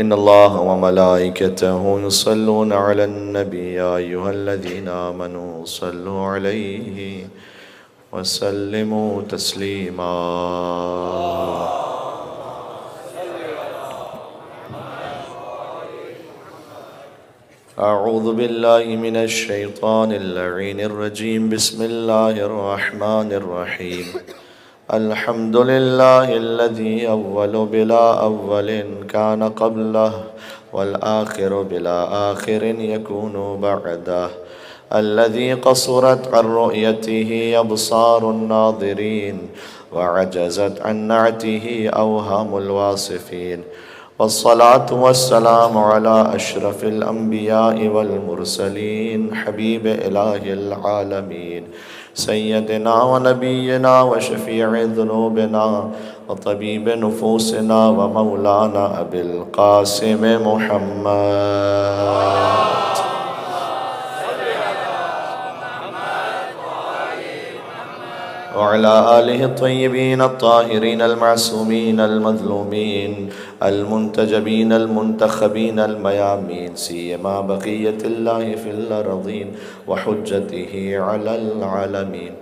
إن الله وملائكته يصلون على النبي يا أيها الذين آمنوا صلوا عليه وسلموا تسليما. أعوذ بالله من الشيطان اللعين الرجيم. بسم الله الرحمن الرحيم. الحمد لله الذي أول بلا أول كان قبله والآخر بلا آخر يكون بعده، الذي قصرت عن رؤيته أبصار الناظرين وعجزت عن نعته أوهام الواصفين، والصلاة والسلام على أشرف الأنبياء والمرسلين حبيب إله العالمين سيدنا ونبينا وشفيع ذنوبنا وطبيب نفوسنا ومولانا أبي القاسم محمد وعلى آله الطيبين الطاهرين المعصومين المظلومين المنتجبين المنتخبين الميامين، سيما بقية الله في الأرضين وحجته على العالمين،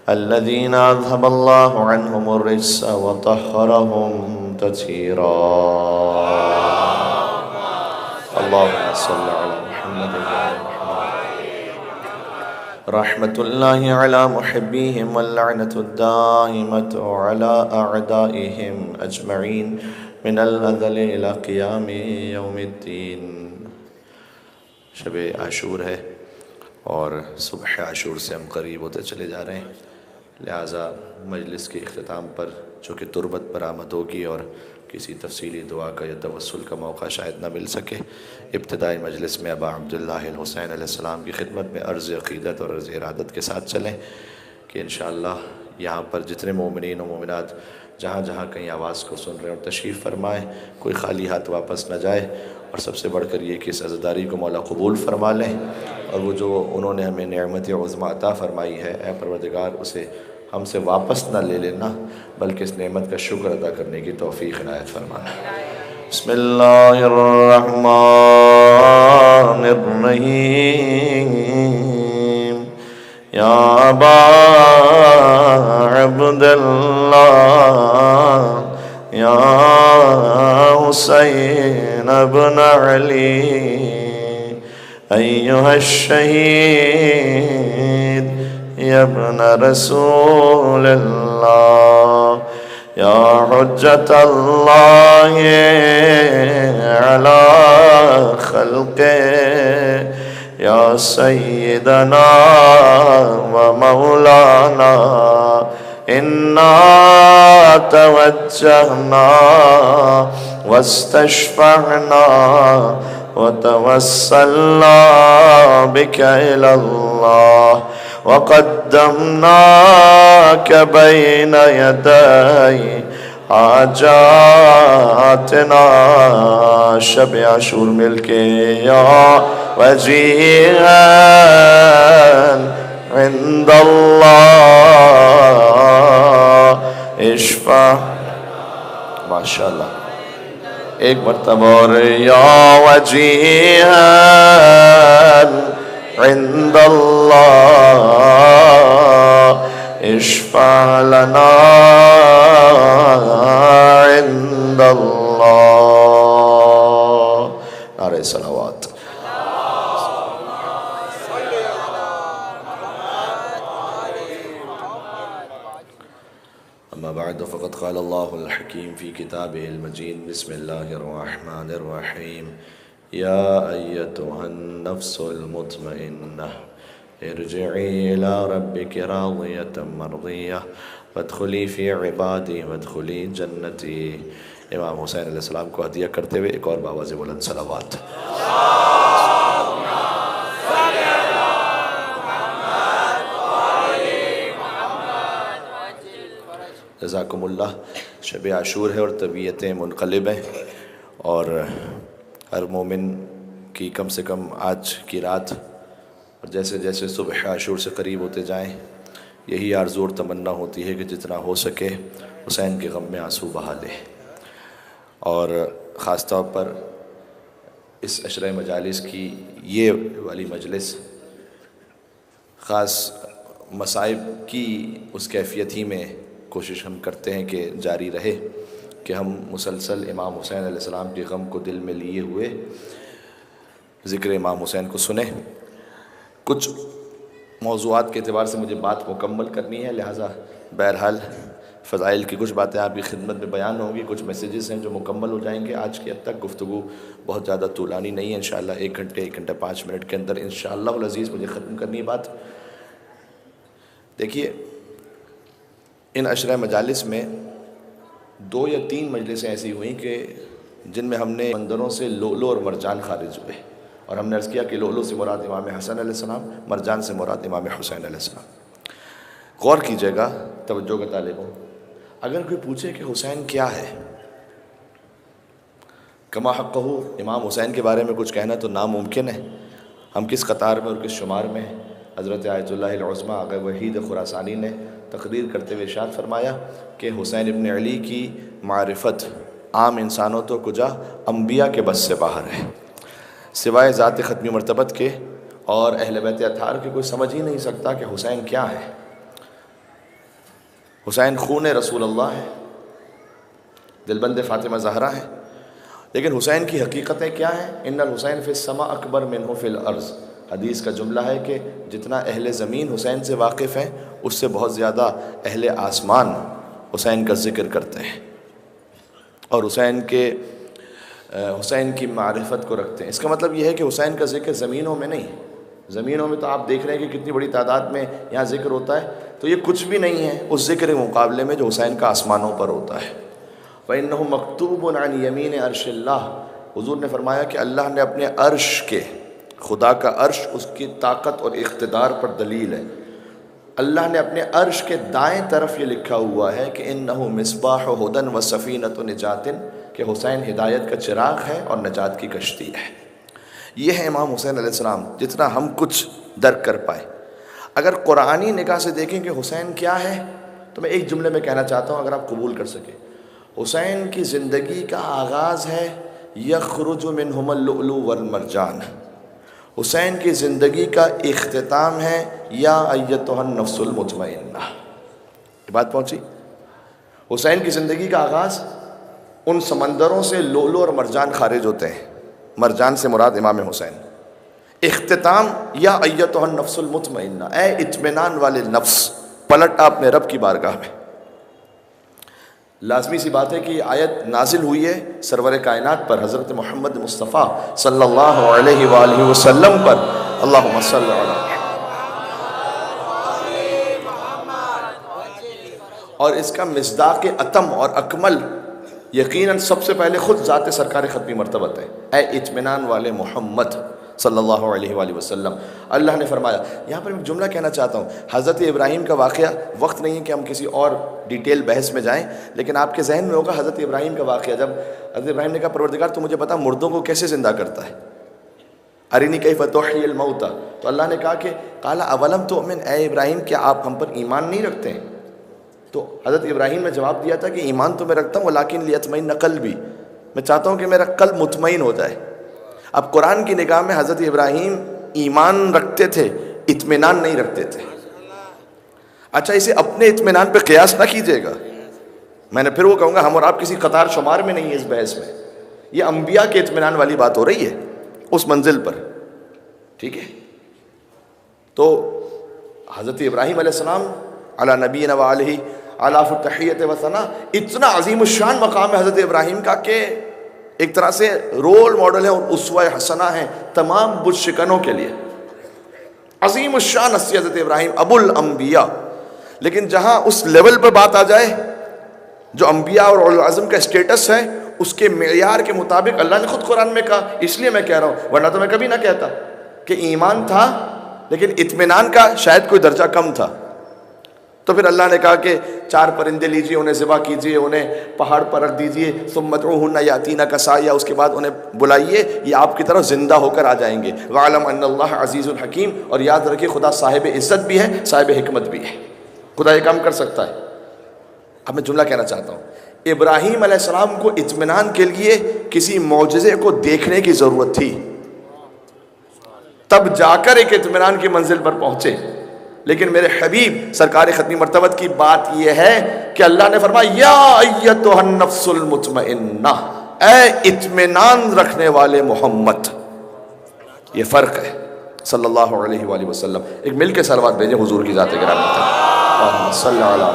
الذين أذهب الله عنهم الرجس وطهرهم تطهيرا. اللهم صل على محمد وعلى رحمة الله على محبيهم واللعنة الدائمة على أعدائهم أجمعين من الأزل إلى قيام يوم الدين. شب عاشور ہے اور صبح عاشور سے ہم قریب ہوتے چلے جا رہے ہیں، لہٰذا مجلس کے اختتام پر جو کہ تربت پر آمد ہوگی اور کسی تفصیلی دعا کا یا توسل کا موقع شاید نہ مل سکے، ابتدائی مجلس میں ابا عبداللہ الحسین علیہ السلام کی خدمت میں عرض عقیدت اور عرض ارادت کے ساتھ چلیں کہ انشاءاللہ یہاں پر جتنے مومنین و مومنات جہاں جہاں کہیں آواز کو سن رہے ہیں اور تشریف فرمائیں، کوئی خالی ہاتھ واپس نہ جائے، اور سب سے بڑھ کر یہ کہ اس عزاداری کو مولا قبول فرما لیں، اور وہ جو انہوں نے ہمیں نعمت عظمیٰ عطا فرمائی ہے، اے پروردگار اسے ہم سے واپس نہ لے لینا بلکہ اس نعمت کا شکر ادا کرنے کی توفیق عنایت فرمانا. بسم اللہ الرحمن الرحیم. یا ابا عبداللہ یا حسین ابن علی ایہا الشہید یا ابن رسول اللہ یا حجت اللہ علی خلقہ یا سیدنا و مولانا انا توجہنا واستشفعنا وتوسلنا بك إلى الله وقدمناك بين يدي حاجاتنا. شب عاشور مل کے یا وجیہا عند اللہ اشفع. ماشاءاللہ ایک مرتبہ اور یا وجیہا عند اللہ اشفع لنا عند اللہ. نعرہ صلوات. اما بعد فقد قال اللہ الحکیم فی کتابہ المجید. بسم اللہ الرحمن الرحیم. یا ایتها النفس المطمئنہ ارجعی الى ربک راضیۃ مرضیہ وادخلی فی عبادی وادخلی جنتی. امام حسین علیہ السلام کو ہدیہ کرتے ہوئے ایک اور باواز بلند صلوات. جزاکم اللہ. شب عاشور ہے اور طبیعتیں منقلب ہیں، اور ہر مومن کی کم سے کم آج کی رات اور جیسے جیسے صبح عاشور سے قریب ہوتے جائیں یہی آرزو اور تمنا ہوتی ہے کہ جتنا ہو سکے حسین کے غم میں آنسو بہا لے. اور خاص طور پر اس عشرہ مجالس کی یہ والی مجلس خاص مصائب کی اس کیفیت ہی میں کوشش ہم کرتے ہیں کہ جاری رہے کہ ہم مسلسل امام حسین علیہ السلام کے غم کو دل میں لیے ہوئے ذکر امام حسین کو سنیں۔ کچھ موضوعات کے اعتبار سے مجھے بات مکمل کرنی ہے، لہٰذا بہرحال فضائل کی کچھ باتیں آپ کی خدمت میں بیان ہوں گی، کچھ میسیجز ہیں جو مکمل ہو جائیں گے۔ آج کے اب تک گفتگو بہت زیادہ طولانی نہیں ہے، انشاءاللہ 1 گھنٹے 5 منٹ کے اندر انشاءاللہ العزیز مجھے ختم کرنی ہے بات۔ دیکھیے، ان عشرہ مجالس میں 2 یا 3 مجلسیں ایسی ہوئیں کہ جن میں ہم نے مندروں سے لؤلؤ اور مرجان خارج ہوئے، اور ہم نے عرض کیا کہ لؤلؤ سے مراد امام حسن علیہ السلام، مرجان سے مراد امام حسین علیہ السلام۔ غور کیجیے گا، توجہ کا طالب ہوں، اگر کوئی پوچھے کہ حسین کیا ہے، کما حقہ، امام حسین کے بارے میں کچھ کہنا تو ناممکن ہے۔ ہم کس قطار میں اور کس شمار میں ہیں؟ حضرت آیت اللہ العظمیٰ آغا وحید خراسانی نے تقریر کرتے ہوئے ارشاد فرمایا کہ حسین ابن علی کی معرفت عام انسانوں تو کجا انبیاء کے بس سے باہر ہے، سوائے ذات ختمی مرتبت کے اور اہل بیت اطہار کے کوئی سمجھ ہی نہیں سکتا کہ حسین کیا ہے۔ حسین خون رسول اللہ ہے، دلبند فاطمہ زہرا ہے، لیکن حسین کی حقیقتیں کیا ہیں؟ ان الحسین فی السماء اکبر منہ فی الارض، حدیث کا جملہ ہے کہ جتنا اہل زمین حسین سے واقف ہیں اس سے بہت زیادہ اہل آسمان حسین کا ذکر کرتے ہیں اور حسین کی معرفت کو رکھتے ہیں۔ اس کا مطلب یہ ہے کہ حسین کا ذکر زمینوں میں نہیں، زمینوں میں تو آپ دیکھ رہے ہیں کہ کتنی بڑی تعداد میں یہاں ذکر ہوتا ہے، تو یہ کچھ بھی نہیں ہے اس ذکر کے مقابلے میں جو حسین کا آسمانوں پر ہوتا ہے۔ فَإِنَّهُ مَكْتُوبٌ عَنْ يَمِينِ عَرْشِ اللَّهِ، حضور نے فرمایا کہ اللہ نے اپنے عرش کے، خدا کا عرش اس کی طاقت اور اقتدار پر دلیل ہے، اللہ نے اپنے عرش کے دائیں طرف یہ لکھا ہوا ہے کہ اِنَّهُ مِصْبَاحُ هُدًى وَسَفِينَةُ نِجَاةٍ، کہ حسین ہدایت کا چراغ ہے اور نجات کی کشتی ہے۔ یہ ہے امام حسین علیہ السلام جتنا ہم کچھ درک کر پائے۔ اگر قرآنی نگاہ سے دیکھیں کہ حسین کیا ہے تو میں ایک جملے میں کہنا چاہتا ہوں اگر آپ قبول کر سکیں، حسین کی زندگی کا آغاز ہے یخرج منہم اللؤلؤ والمرجان، حسین کی زندگی کا اختتام ہے یا ایتھا النفس المطمئنہ۔ یہ بات پہنچی؟ حسین کی زندگی کا آغاز ان سمندروں سے لؤلؤ اور مرجان خارج ہوتے ہیں، مرجان سے مراد امام حسین، اختتام یا ایتھا النفس المطمئنہ، اے اطمینان والے نفس پلٹ اپنے رب کی بارگاہ میں۔ لازمی سی بات ہے کہ یہ آیت نازل ہوئی ہے سرور کائنات پر، حضرت محمد مصطفیٰ صلی اللہ علیہ وآلہ وسلم پر، اللہم صلی علی محمد۔ اور اس کا مصداق اتم اور اکمل یقیناً سب سے پہلے خود ذات سرکار ختمی مرتبت ہے، اے اطمینان والے محمد صلی اللہ علیہ وآلہ وسلم۔ اللہ نے فرمایا، یہاں پر میں جملہ کہنا چاہتا ہوں، حضرت ابراہیم کا واقعہ، وقت نہیں ہے کہ ہم کسی اور ڈیٹیل بحث میں جائیں، لیکن آپ کے ذہن میں ہوگا حضرت ابراہیم کا واقعہ، جب حضرت ابراہیم نے کہا پروردگار تو مجھے بتا مردوں کو کیسے زندہ کرتا ہے، ارینی کیف تحیی الموتى، تو اللہ نے کہا کہ قال اولم تؤمن، اے ابراہیم کیا آپ ہم پر ایمان نہیں رکھتے ہیں؟ تو حضرت ابراہیم نے جواب دیا تھا کہ ایمان تو میں رکھتا ہوں ولیکن لیطمئن قلبی، میں چاہتا ہوں کہ میرا قلب مطمئن ہو جائے۔ اب قرآن کی نگاہ میں حضرت ابراہیم ایمان رکھتے تھے، اطمینان نہیں رکھتے تھے۔ اچھا، اسے اپنے اطمینان پہ قیاس نہ کیجیے گا، میں نے پھر وہ کہوں گا ہم اور آپ کسی قطار شمار میں نہیں ہے اس بحث میں، یہ انبیاء کے اطمینان والی بات ہو رہی ہے اس منزل پر، ٹھیک ہے؟ تو حضرت ابراہیم علیہ السلام علی نبینا وعلیہ علیہ التحیۃ والثناء، اتنا عظیم الشان مقام ہے حضرت ابراہیم کا کہ ایک طرح سے رول ماڈل ہے اور اسوہ حسنہ ہیں تمام بت شکنوں کے لیے، عظیم الشان ہستی حضرت ابراہیم ابو الانبیاء۔ لیکن جہاں اس لیول پر بات آ جائے جو انبیاء اور اولو العزم کا اسٹیٹس ہے، اس کے معیار کے مطابق اللہ نے خود قرآن میں کہا، اس لیے میں کہہ رہا ہوں، ورنہ تو میں کبھی نہ کہتا کہ ایمان تھا لیکن اطمینان کا شاید کوئی درجہ کم تھا۔ تو پھر اللہ نے کہا کہ 4 پرندے لیجئے، انہیں ذبح کیجئے، انہیں پہاڑ پر رکھ دیجئے، ثم ادعوہن یاتینک سعیا، اس کے بعد انہیں بلائیے، یہ آپ کی طرف زندہ ہو کر آ جائیں گے۔ وَاعْلَمْ أَنَّ اللَّهَ عَزِيزٌ حَكِيمٌ، اور یاد رکھیے خدا صاحب عزت بھی ہے، صاحب حکمت بھی ہے، خدا یہ کام کر سکتا ہے۔ اب میں جملہ کہنا چاہتا ہوں، ابراہیم علیہ السلام کو اطمینان کے لیے کسی معجزے کو دیکھنے کی ضرورت تھی، تب جا کر ایک اطمینان کی منزل پر پہنچے. لیکن میرے حبیب سرکار ختمی مرتبت کی بات یہ ہے کہ اللہ نے فرمایا یا ایتھا النفس المطمئنہ، اے اطمینان رکھنے والے محمد. یہ فرق ہے صلی اللہ علیہ وآلہ وسلم. ایک مل کے صلوات بھیجیں حضور کی ذات گرامی پر. اللہم صلی علی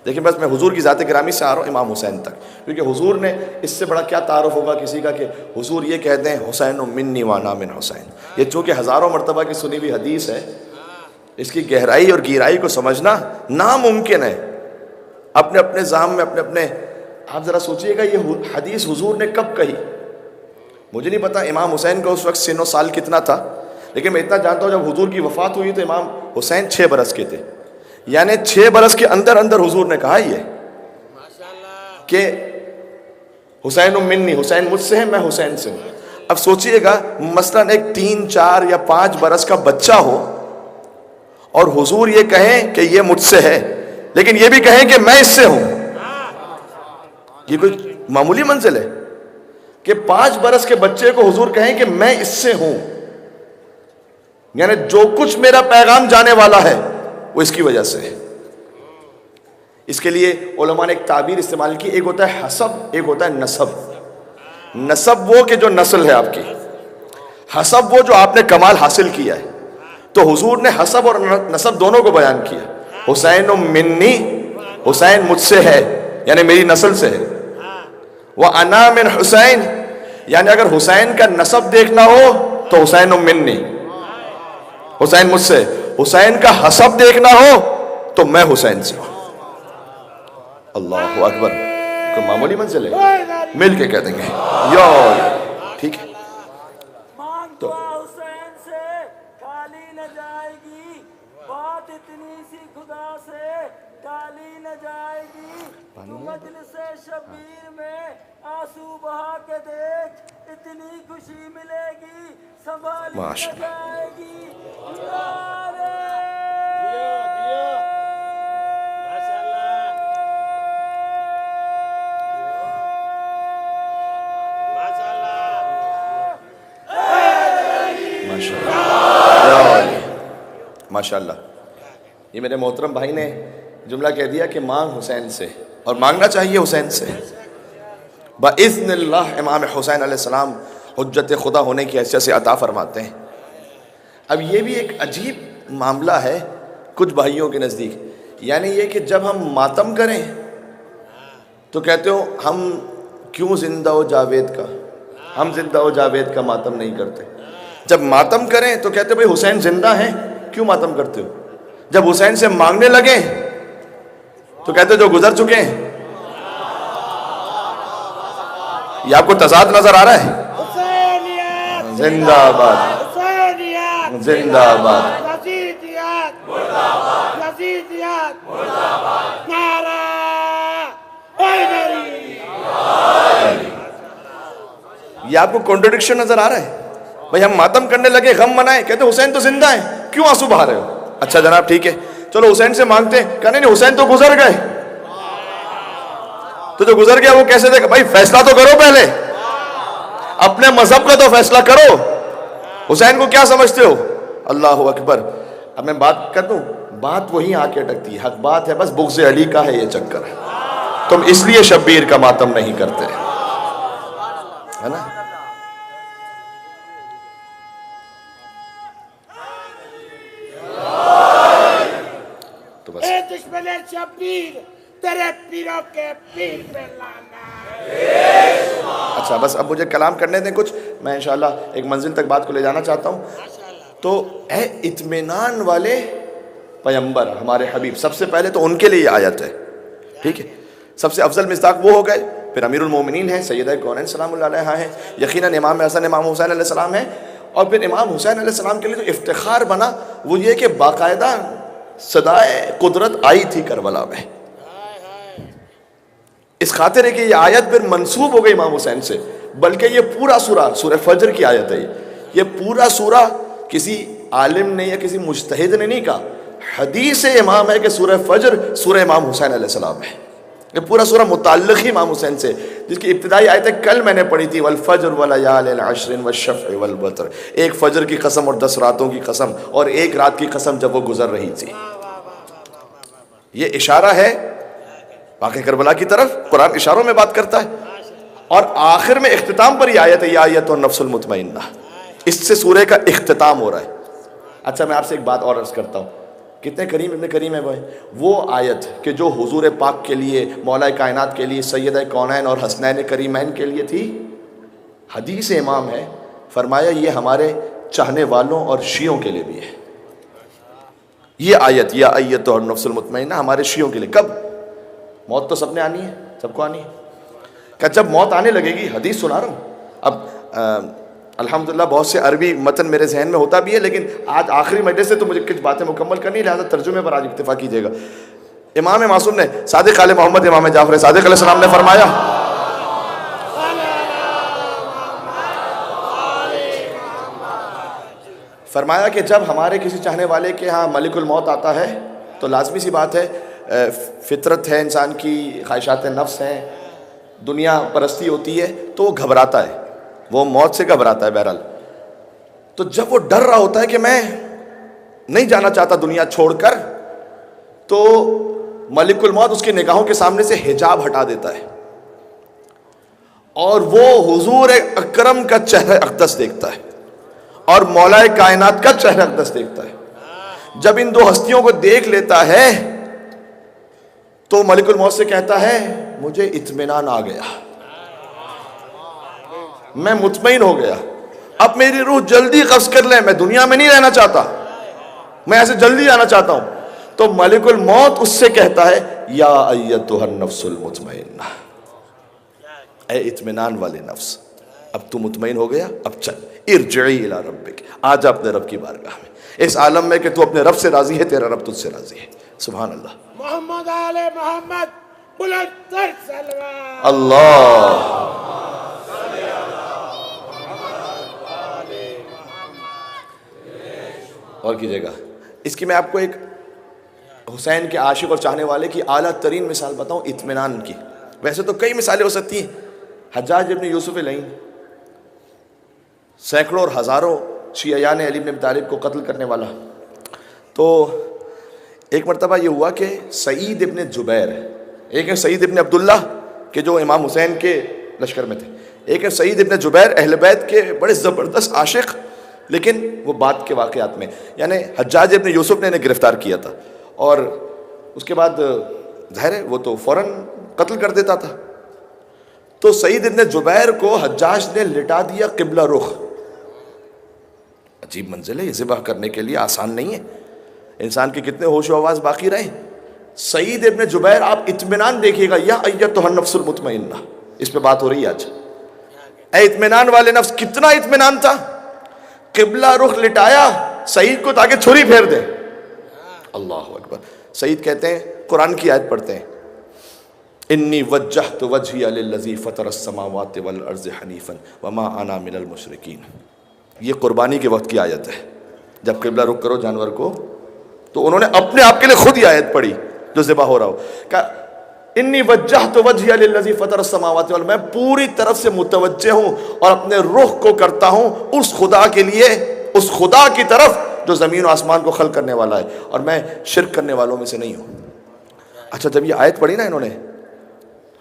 دیکھیں. بس میں حضور کی ذات گرامی سے آ رہا ہوں امام حسین تک، کیونکہ حضور نے اس سے بڑا کیا تعارف ہوگا کسی کا کہ حضور یہ کہتے ہیں حسین منی وانا من حسین. یہ چونکہ ہزاروں مرتبہ کی سنی ہوئی حدیث ہے، اس کی گہرائی اور گہرائی کو سمجھنا ناممکن ہے. اپنے اپنے ذہن میں اپنے آپ ذرا سوچئے گا یہ حدیث حضور نے کب کہی. مجھے نہیں پتا امام حسین کا اس وقت سن و سال کتنا تھا، لیکن میں اتنا جانتا ہوں جب حضور کی وفات ہوئی تو امام حسین 6 برس کے تھے. یعنی 6 برس کے اندر حضور نے کہا یہ کہ حسین منی، حسین مجھ سے ہے، میں حسین سے ہوں. اب سوچئے گا مثلاً ایک 3 4 یا 5 برس کا بچہ ہو اور حضور یہ کہیں کہ یہ مجھ سے ہے، لیکن یہ بھی کہیں کہ میں اس سے ہوں. یہ کوئی معمولی منزل ہے کہ 5 برس کے بچے کو حضور کہیں کہ میں اس سے ہوں. یعنی جو کچھ میرا پیغام جانے والا ہے وہ اس کی وجہ سے ہے. اس کے لیے علماء نے ایک تعبیر استعمال کی، ایک ہوتا ہے حسب، ایک ہوتا ہے نسب. نسب وہ کہ جو نسل ہے آپ کی، حسب وہ جو آپ نے کمال حاصل کیا ہے. تو حضور نے حسب اور نسب دونوں کو بیان کیا. حسین منی، حسین مجھ سے ہے یعنی میری نسل سے ہے. وَأَنَا مِنْ حسین، یعنی اگر حسین کا نسب دیکھنا ہو تو حسین منی، حسین مجھ سے. حسین کا حسب دیکھنا ہو تو میں حسین سے ہوں. اللہ اکبر. کوئی معمولی منزل ہے؟ مل کے کہہ دیں گے یا ٹھیک ہے. تو حسین سے ٹالی نہ جائے گی بات، اتنی سی خدا سے ٹالی نہ جائے گی. تو مجلس شبیر میں آنسو بہا کے دیکھ، اتنی خوشی ملے گی سنبھالی نہ جائے گی. ماشاءاللہ. یہ میرے محترم بھائی نے جملہ کہہ دیا کہ مانگ حسین سے، اور مانگنا چاہیے حسین سے. بإذن اللہ امام حسین علیہ السلام حجت خدا ہونے کی حیثیت سے عطا فرماتے ہیں. اب یہ بھی ایک عجیب معاملہ ہے کچھ بھائیوں کے نزدیک، یعنی یہ کہ جب ہم ماتم کریں تو کہتے ہو ہم کیوں زندہ و جاوید کا، ہم زندہ و جاوید کا ماتم نہیں کرتے. جب ماتم کریں تو کہتے بھائی حسین زندہ ہیں کیوں ماتم کرتے ہو. جب حسین سے مانگنے لگیں تو کہتے جو گزر چکے ہیں. یہ آپ کو تضاد نظر آ رہا ہے؟ زندہ آباد، زندہ آباد. یہ آپ کو کنٹرڈکشن نظر آ رہا ہے؟ بھائی ہم ماتم کرنے لگے، غم منائے، کہتے حسین تو زندہ ہیں کیوں آنسو بہا رہے ہو. اچھا جناب ٹھیک ہے چلو حسین سے مانگتے ہیں. کہنے نہیں حسین تو گزر گئے. تو جو گزر گیا وہ کیسے دیکھا؟ بھائی فیصلہ تو کرو، پہلے اپنے مذہب کا تو فیصلہ کرو. حسین کو کیا سمجھتے ہو؟ اللہ اکبر. اب میں بات کر دوں، بات وہی آ کے اٹکتی ہے. حق بات ہے، بس بغض علی کا ہے یہ چکر. تم اس لیے شبیر کا ماتم نہیں کرتے، ہے نا؟ تو بس دشمن شبیر تیرے پیروں کے پیر پہ لانا. اچھا بس اب مجھے کلام کرنے دیں کچھ، میں انشاءاللہ ایک منزل تک بات کو لے جانا چاہتا ہوں. تو اے اطمینان والے پیغمبر ہمارے حبیب، سب سے پہلے تو ان کے لیے آیت ہے. ٹھیک ہے، سب سے افضل مصداق وہ ہو گئے، پھر امیر المومنین ہیں، سیدہ کونین سلام اللہ علیہ ہیں، یقیناً امام حسن امام حسین علیہ السلام ہیں. اور پھر امام حسین علیہ السلام کے لیے جو افتخار بنا وہ یہ کہ باقاعدہ صدائے قدرت آئی تھی کربلا میں. اس خاطر ہے کہ یہ آیت پھر منسوب ہو گئی امام حسین سے، بلکہ یہ پورا سورہ سورہ فجر کی آیت ہے. یہ پورا سورہ کسی عالم نے یا کسی مجتہد نے نہیں کہا، حدیث امام ہے کہ سورہ فجر سورہ امام حسین علیہ السلام ہے. یہ پورا سورہ متعلق ہی امام حسین سے، جس کی ابتدائی آیتیں کل میں نے پڑھی تھی، والفجر ولیال عشر والشفع والوتر. ایک فجر کی قسم اور 10 راتوں کی قسم، اور ایک رات کی قسم جب وہ گزر رہی تھی. یہ اشارہ ہے واقع کربلا کی طرف. قرآن اشاروں میں بات کرتا ہے. اور آخر میں اختتام پر یہ آیت ہے، یا ایتھا النفس المطمئنہ. اس سے سورہ کا اختتام ہو رہا ہے. اچھا میں آپ سے ایک بات اور عرض کرتا ہوں، کتنے کریم ابن کریم ہے بھائی. وہ آیت کہ جو حضور پاک کے لیے، مولا کائنات کے لیے، سیدہ کونین اور حسنین کریمین کے لیے تھی، حدیث امام ہے، فرمایا یہ ہمارے چاہنے والوں اور شیعوں کے لیے بھی ہے. یہ آیت یا ایتھا النفس المطمئنہ ہمارے شیعوں کے لیے. کب؟ موت تو سب نے آنی ہے، سب کو آنی ہے. کہ جب موت آنے لگے گی، حدیث سنا رہا ہوں. اب الحمدللہ بہت سے عربی متن میرے ذہن میں ہوتا بھی ہے، لیکن آج آخری مجلس سے تو مجھے کچھ باتیں مکمل کرنی ہے، لہذا ترجمے پر آج اکتفا کیجیے گا. امام معصوم نے، صادق آل محمد امام جعفر صادق علیہ السلام نے فرمایا کہ جب ہمارے کسی چاہنے والے کے ہاں ملک الموت آتا ہے تو لازمی سی بات ہے، فطرت ہے انسان کی، خواہشات نفس ہیں، دنیا پرستی ہوتی ہے، تو وہ گھبراتا ہے، وہ موت سے گھبراتا ہے. بہرحال تو جب وہ ڈر رہا ہوتا ہے کہ میں نہیں جانا چاہتا دنیا چھوڑ کر، تو ملک الموت اس کی نگاہوں کے سامنے سے حجاب ہٹا دیتا ہے اور وہ حضور اکرم کا چہرہ اقدس دیکھتا ہے اور مولا کائنات کا چہرہ اقدس دیکھتا ہے. جب ان دو ہستیوں کو دیکھ لیتا ہے تو ملک الموت سے کہتا ہے مجھے اطمینان آ گیا، میں مطمئن ہو گیا، اب میری روح جلدی قبض کر لیں، میں دنیا میں نہیں رہنا چاہتا، میں ایسے جلدی آنا چاہتا ہوں. تو ملک الموت اس سے کہتا ہے یا ایتھا النفس المطمئنہ، اے اطمینان والے نفس، اب تو مطمئن ہو گیا، اب چل ارجعی الی ربک، آ جا اپنے رب کی بارگاہ میں. اس عالم میں کہ تو اپنے رب سے راضی ہے، تیرا رب تجھ سے راضی ہے. سبحان اللہ. محمد آل محمد بلند تر سلوات. اللہ. اور کیجیے گا. اس کی میں آپ کو ایک حسین کے عاشق اور چاہنے والے کی اعلیٰ ترین مثال بتاؤں اطمینان کی. ویسے تو کئی مثالیں ہو سکتی ہیں. حجاج ابن یوسف العین سینکڑوں اور ہزاروں شیعیان علی بن ابی طالب کو قتل کرنے والا. تو ایک مرتبہ یہ ہوا کہ سعید ابن جبیر، ایک ہے سعید ابن عبداللہ کہ جو امام حسین کے لشکر میں تھے، ایک ہے سعید ابن جبیر اہل بیت کے بڑے زبردست عاشق، لیکن وہ بعد کے واقعات میں، یعنی حجاج ابن یوسف نے انہیں گرفتار کیا تھا اور اس کے بعد ظاہر ہے وہ تو فوراً قتل کر دیتا تھا. تو سعید ابن جبیر کو حجاج نے لٹا دیا قبلہ رخ. عجیب منزل ہے، یہ ذبح کرنے کے لیے آسان نہیں ہے. انسان کے کتنے ہوش و آواز باقی رہے. سعید ابن جبیر، آپ اطمینان دیکھیے گا، یا ایتھا النفس المطمئنہ، اس پہ بات ہو رہی ہے آج. اے اطمینان والے نفس، کتنا اطمینان تھا، قبلہ رخ لٹایا سعید کو تاکہ چھری پھیر دے. اللہ اکبر. سعید کہتے ہیں، قرآن کی آیت پڑھتے ہیں، انی وجہت وجہی للذی فطر السماوات والارض حنیفا وما انا من المشرکین. یہ قربانی کے وقت کی آیت ہے. جب قبلہ رخ کرو جانور کو، تو انہوں نے اپنے آپ کے لیے خود ہی آیت پڑھی جو ذبح ہو رہا ہو، کہ انی وجہت وجہی للذی فطر السماوات والارض، میں پوری طرف سے متوجہ ہوں اور اپنے رخ کو کرتا ہوں اس خدا کے لیے، اس خدا کی طرف جو زمین و آسمان کو خلق کرنے والا ہے، اور میں شرک کرنے والوں میں سے نہیں ہوں. اچھا جب یہ آیت پڑھی نا انہوں نے،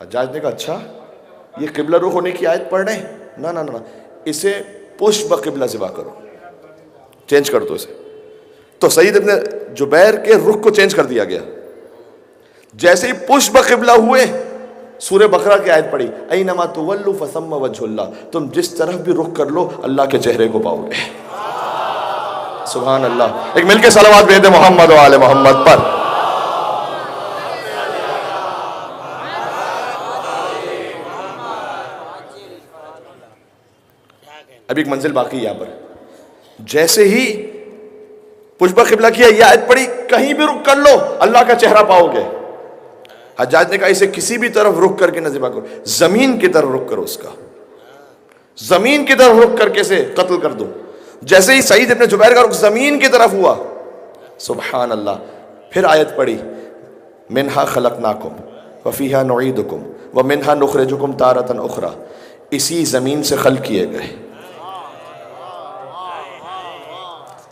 حجاج نے کہا اچھا یہ قبلہ رخ ہونے کی آیت پڑھ رہے ہیں، نہ اسے پشت بقبلہ ذبح کرو، چینج کر دو اسے. تو سعید ابن جبیر کے رخ کو چینج کر دیا گیا. جیسے ہی پشت بقبلہ ہوئے، سورہ بقرہ کی آیت پڑھی، اینما تولوا فثم وجہ اللہ، تم جس طرف بھی رخ کر لو اللہ کے چہرے کو پاؤ گے. سبحان اللہ. ایک مل کے صلوات بھیج دے محمد و آل محمد پر. ابھی ایک منزل باقی ہے یہاں پر. جیسے ہی پشت بقبلہ کیا، یہ آیت پڑھی، کہیں بھی رخ کر لو اللہ کا چہرہ پاؤ گے. حجاج نے کہا اسے کسی بھی طرف رخ کر کے نہ ذبح کرو، زمین کی طرف رخ کرو، اس کا زمین کی طرف رخ کر کے اسے قتل کر دو. جیسے ہی سعید ابن جبیر کا رخ زمین کی طرف ہوا، سبحان اللہ، پھر آیت پڑھی منہا خلقناکم وفیہا نعیدکم ومنہا نخرجکم تارۃ اخری، اسی زمین سے خلق کیے گئے،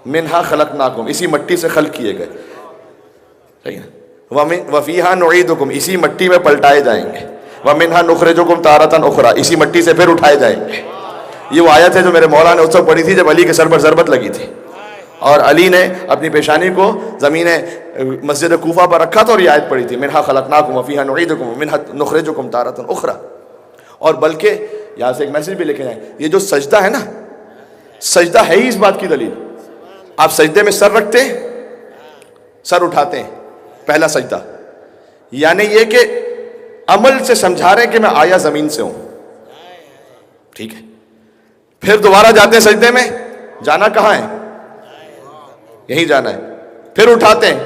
منہا خلقناکم، اسی مٹی سے خلق کیے گئے، صحیح نا، وفیہا نعیدکم، اسی مٹی میں پلٹائے جائیں گے، ومنہا نخرجکم تارۃ اخری، اسی مٹی سے پھر اٹھائے جائیں گے۔ یہ وہ آیت ہے جو میرے مولا نے اس وقت پڑھی تھی جب علی کے سر پر ضربت لگی تھی، اور علی نے اپنی پیشانی کو زمین مسجد کوفہ پر رکھا تھا اور یہ آیت پڑھی تھی منہا خلقناکم وفیہا نعیدکم ومنہا نخرجکم تارۃ اخری۔ اور بلکہ یہاں سے ایک میسج بھی لکھے جائیں، یہ جو سجدہ ہے نا، سجدہ ہے ہی اس بات کی دلیل۔ آپ سجدے میں سر رکھتے ہیں، سر اٹھاتے ہیں، پہلا سجدہ، یعنی یہ کہ عمل سے سمجھا رہے ہیں کہ میں آیا زمین سے ہوں، ٹھیک ہے۔ پھر دوبارہ جاتے ہیں سجدے میں، جانا کہاں ہے؟ یہیں جانا ہے۔ پھر اٹھاتے ہیں،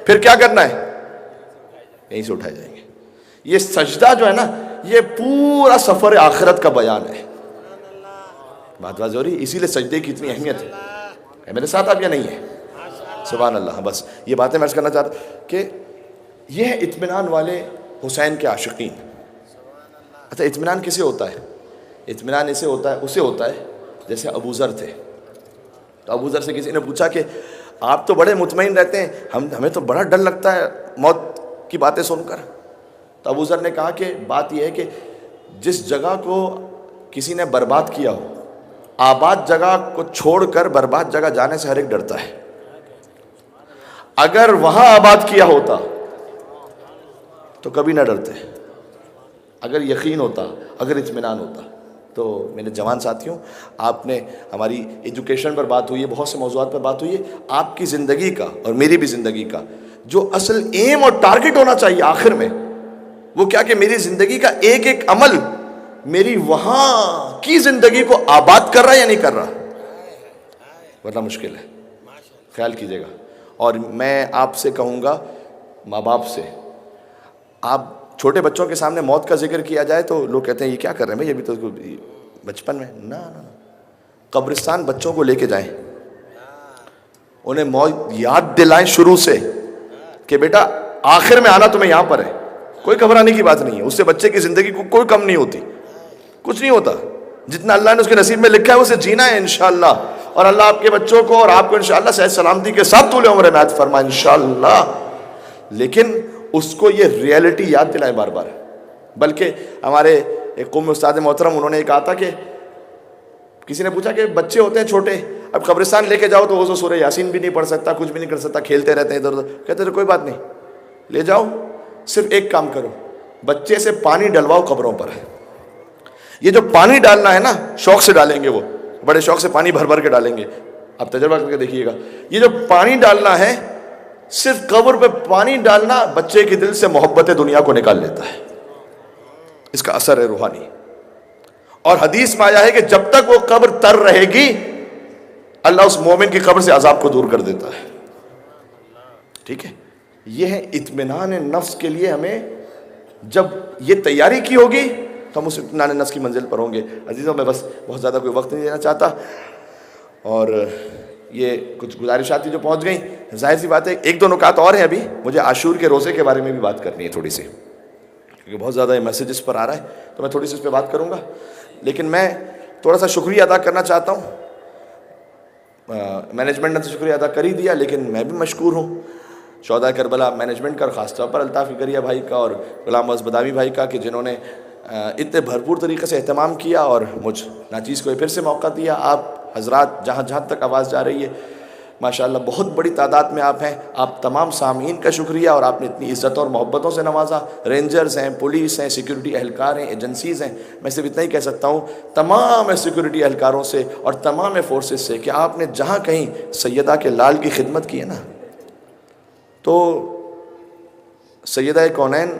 پھر کیا کرنا ہے؟ یہیں سے اٹھائے جائیں گے۔ یہ سجدہ جو ہے نا، یہ پورا سفر آخرت کا بیان ہے۔ بات واضح ہو رہی ہے؟ اسی لیے سجدے کی اتنی اہمیت ہے۔ میرے ساتھ آپ یا نہیں ہے؟ سبحان اللہ۔ بس یہ باتیں میں عرض کرنا چاہتا کہ یہ ہے اطمینان والے حسین کے عاشقین۔ اچھا، اطمینان کسے ہوتا ہے؟ اطمینان اسے ہوتا ہے جیسے ابو ذر تھے۔ تو ابو ذر سے کسی نے پوچھا کہ آپ تو بڑے مطمئن رہتے ہیں، ہمیں تو بڑا ڈر لگتا ہے موت کی باتیں سن کر۔ تو ابو ذر نے کہا کہ بات یہ ہے کہ جس جگہ کو کسی نے برباد کیا ہو، آباد جگہ کو چھوڑ کر برباد جگہ جانے سے ہر ایک ڈرتا ہے۔ اگر وہاں آباد کیا ہوتا تو کبھی نہ ڈرتے، اگر یقین ہوتا، اگر اطمینان ہوتا۔ تو میرے جوان ساتھیوں، آپ نے ہماری ایجوکیشن پر بات ہوئی ہے، بہت سے موضوعات پر بات ہوئی ہے۔ آپ کی زندگی کا اور میری بھی زندگی کا جو اصل ایم اور ٹارگٹ ہونا چاہیے آخر میں، وہ کیا کہ میری زندگی کا ایک ایک عمل میری وہاں کی زندگی کو آباد کر رہا ہے یا نہیں کر رہا، ورنہ مشکل ہے۔ خیال کیجئے گا۔ اور میں آپ سے کہوں گا، ماں باپ سے، آپ چھوٹے بچوں کے سامنے موت کا ذکر کیا جائے تو لوگ کہتے ہیں یہ کیا کر رہے ہیں بھائی، ابھی تو بچپن میں۔ نہ قبرستان بچوں کو لے کے جائیں، انہیں موت یاد دلائیں شروع سے کہ بیٹا آخر میں آنا تمہیں یہاں پر ہے، کوئی گھبرانے کی بات نہیں ہے۔ اس سے بچے کی زندگی کو کوئی کم نہیں ہوتی، کچھ نہیں ہوتا۔ جتنا اللہ نے اس کے نصیب میں لکھا ہے اسے جینا ہے انشاءاللہ، اور اللہ آپ کے بچوں کو اور آپ کو انشاءاللہ صحت سلامتی کے ساتھ طول عمر عنایت فرمائے انشاءاللہ۔ لیکن اس کو یہ ریئلٹی یاد دلائیں بار بار۔ بلکہ ہمارے ایک قوم استاد محترم، انہوں نے یہ کہا تھا کہ کسی نے پوچھا کہ بچے ہوتے ہیں چھوٹے، اب قبرستان لے کے جاؤ تو وہ تو سورہ یاسین بھی نہیں پڑھ سکتا، کچھ بھی نہیں کر سکتا، کھیلتے رہتے ہیں ادھر ادھر۔ کہتے ہیں کوئی بات نہیں، لے جاؤ، صرف ایک کام کرو، بچے سے پانی ڈلواؤ قبروں پر۔ یہ جو پانی ڈالنا ہے نا، شوق سے ڈالیں گے، وہ بڑے شوق سے پانی بھر بھر کے ڈالیں گے۔ آپ تجربہ کر کے دیکھیے گا، یہ جو پانی ڈالنا ہے، صرف قبر پہ پانی ڈالنا بچے کے دل سے محبت دنیا کو نکال لیتا ہے۔ اس کا اثر ہے روحانی۔ اور حدیث میں آیا ہے کہ جب تک وہ قبر تر رہے گی، اللہ اس مومن کی قبر سے عذاب کو دور کر دیتا ہے۔ ٹھیک ہے، یہ ہے اطمینان نفس کے لیے۔ ہمیں جب یہ تیاری کی ہوگی تو ہم اس اطمینان نفس کی منزل پر ہوں گے۔ عزیزوں، میں بس بہت زیادہ کوئی وقت نہیں دینا چاہتا، اور یہ کچھ گزارشات جو پہنچ گئیں، ظاہر سی بات ہے ایک دو نکات اور ہیں۔ ابھی مجھے عاشور کے روزے کے بارے میں بھی بات کرنی ہے تھوڑی سی، کیونکہ بہت زیادہ میسیجز پر آ رہا ہے، تو میں تھوڑی سی اس پہ بات کروں گا۔ لیکن میں تھوڑا سا شکریہ ادا کرنا چاہتا ہوں۔ مینجمنٹ نے تو شکریہ ادا کر ہی دیا، لیکن میں بھی مشکور ہوں شہداء کربلا مینجمنٹ کا، اور خاص طور پر الطاف فکریہ بھائی کا اور غلام محمد بداوی بھائی کا، کہ جنہوں نے اتنے بھرپور طریقے سے اہتمام کیا اور مجھ ناچیز کو پھر سے موقع دیا۔ آپ حضرات جہاں جہاں تک آواز جا رہی ہے، ماشاءاللہ بہت بڑی تعداد میں آپ ہیں۔ آپ تمام سامعین کا شکریہ، اور آپ نے اتنی عزت اور محبتوں سے نوازا۔ رینجرز ہیں، پولیس ہیں، سیکیورٹی اہلکار ہیں، ایجنسیز ہیں، میں صرف اتنا ہی کہہ سکتا ہوں تمام سیکیورٹی اہلکاروں سے اور تمام فورسز سے کہ آپ نے جہاں کہیں سیدہ کے لال کی خدمت کی ہے نا، تو سیدہ کونین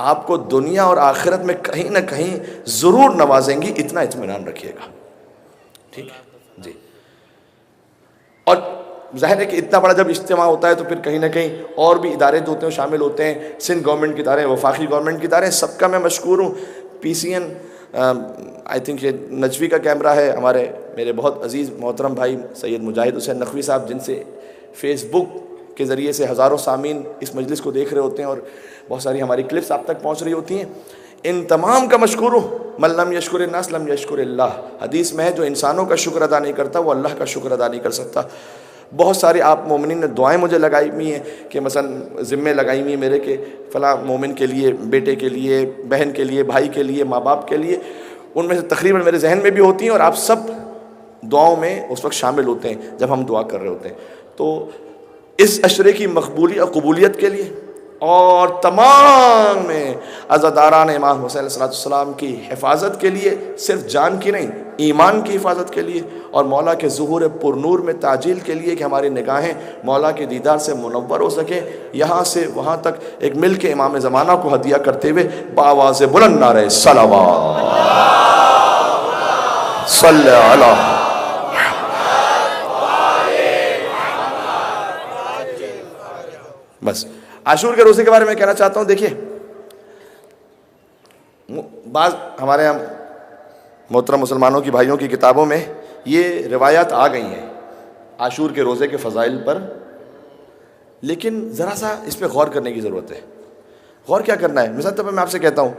آپ کو دنیا اور آخرت میں کہیں نہ کہیں ضرور نوازیں گی، اتنا اطمینان رکھیے گا۔ ٹھیک ہے جی۔ اور ظاہر ہے کہ اتنا بڑا جب اجتماع ہوتا ہے تو پھر کہیں نہ کہیں اور بھی ادارے جو ہوتے ہیں شامل ہوتے ہیں، سندھ گورنمنٹ کی ادارے، وفاقی گورنمنٹ کی ادارے، سب کا میں مشکور ہوں۔ پی سی این آئی تھنک یہ نجوی کا کیمرہ ہے، ہمارے میرے بہت عزیز محترم بھائی سید مجاہد حسین نقوی صاحب، جن سے فیس بک کے ذریعے سے ہزاروں سامعین اس مجلس کو دیکھ رہے ہوتے ہیں اور بہت ساری ہماری کلپس آپ تک پہنچ رہی ہوتی ہیں. ان تمام کا مشکور ہوں. من لم یشکر الناس لم یشکر اللہ. حدیث میں ہے جو انسانوں کا شکر ادا نہیں کرتا وہ اللہ کا شکر ادا نہیں کر سکتا. بہت ساری آپ مومنین نے دعائیں مجھے لگائی ہوئی ہیں کہ مثلا ذمے لگائی ہوئی ہیں میرے کہ فلاں مومن کے لیے، بیٹے کے لیے، بہن کے لیے، بھائی کے لیے، ماں باپ کے لیے. ان میں سے تقریباً میرے ذہن میں بھی ہوتی ہیں اور آپ سب دعاؤں میں اس وقت شامل ہوتے ہیں جب ہم دعا کر رہے ہوتے ہیں. تو اس عشرے کی مقبولیت اور قبولیت کے لیے اور تمام عزاداران امام حسین علیہ السلام کی حفاظت کے لیے، صرف جان کی نہیں ایمان کی حفاظت کے لیے اور مولا کے ظہور پر نور میں تعجیل کے لیے کہ ہماری نگاہیں مولا کے دیدار سے منور ہو سکیں، یہاں سے وہاں تک ایک مل کے امام زمانہ کو ہدیہ کرتے ہوئے بآواز بلند نعرہ صلوات صلی علی بس. عاشور کے روزے کے بارے میں کہنا چاہتا ہوں. دیکھیے بعض ہمارے یہاں محترم مسلمانوں کی بھائیوں کی کتابوں میں یہ روایات آ گئی ہیں عاشور کے روزے کے فضائل پر، لیکن ذرا سا اس پہ غور کرنے کی ضرورت ہے. غور کیا کرنا ہے؟ مثال طور پر میں آپ سے کہتا ہوں،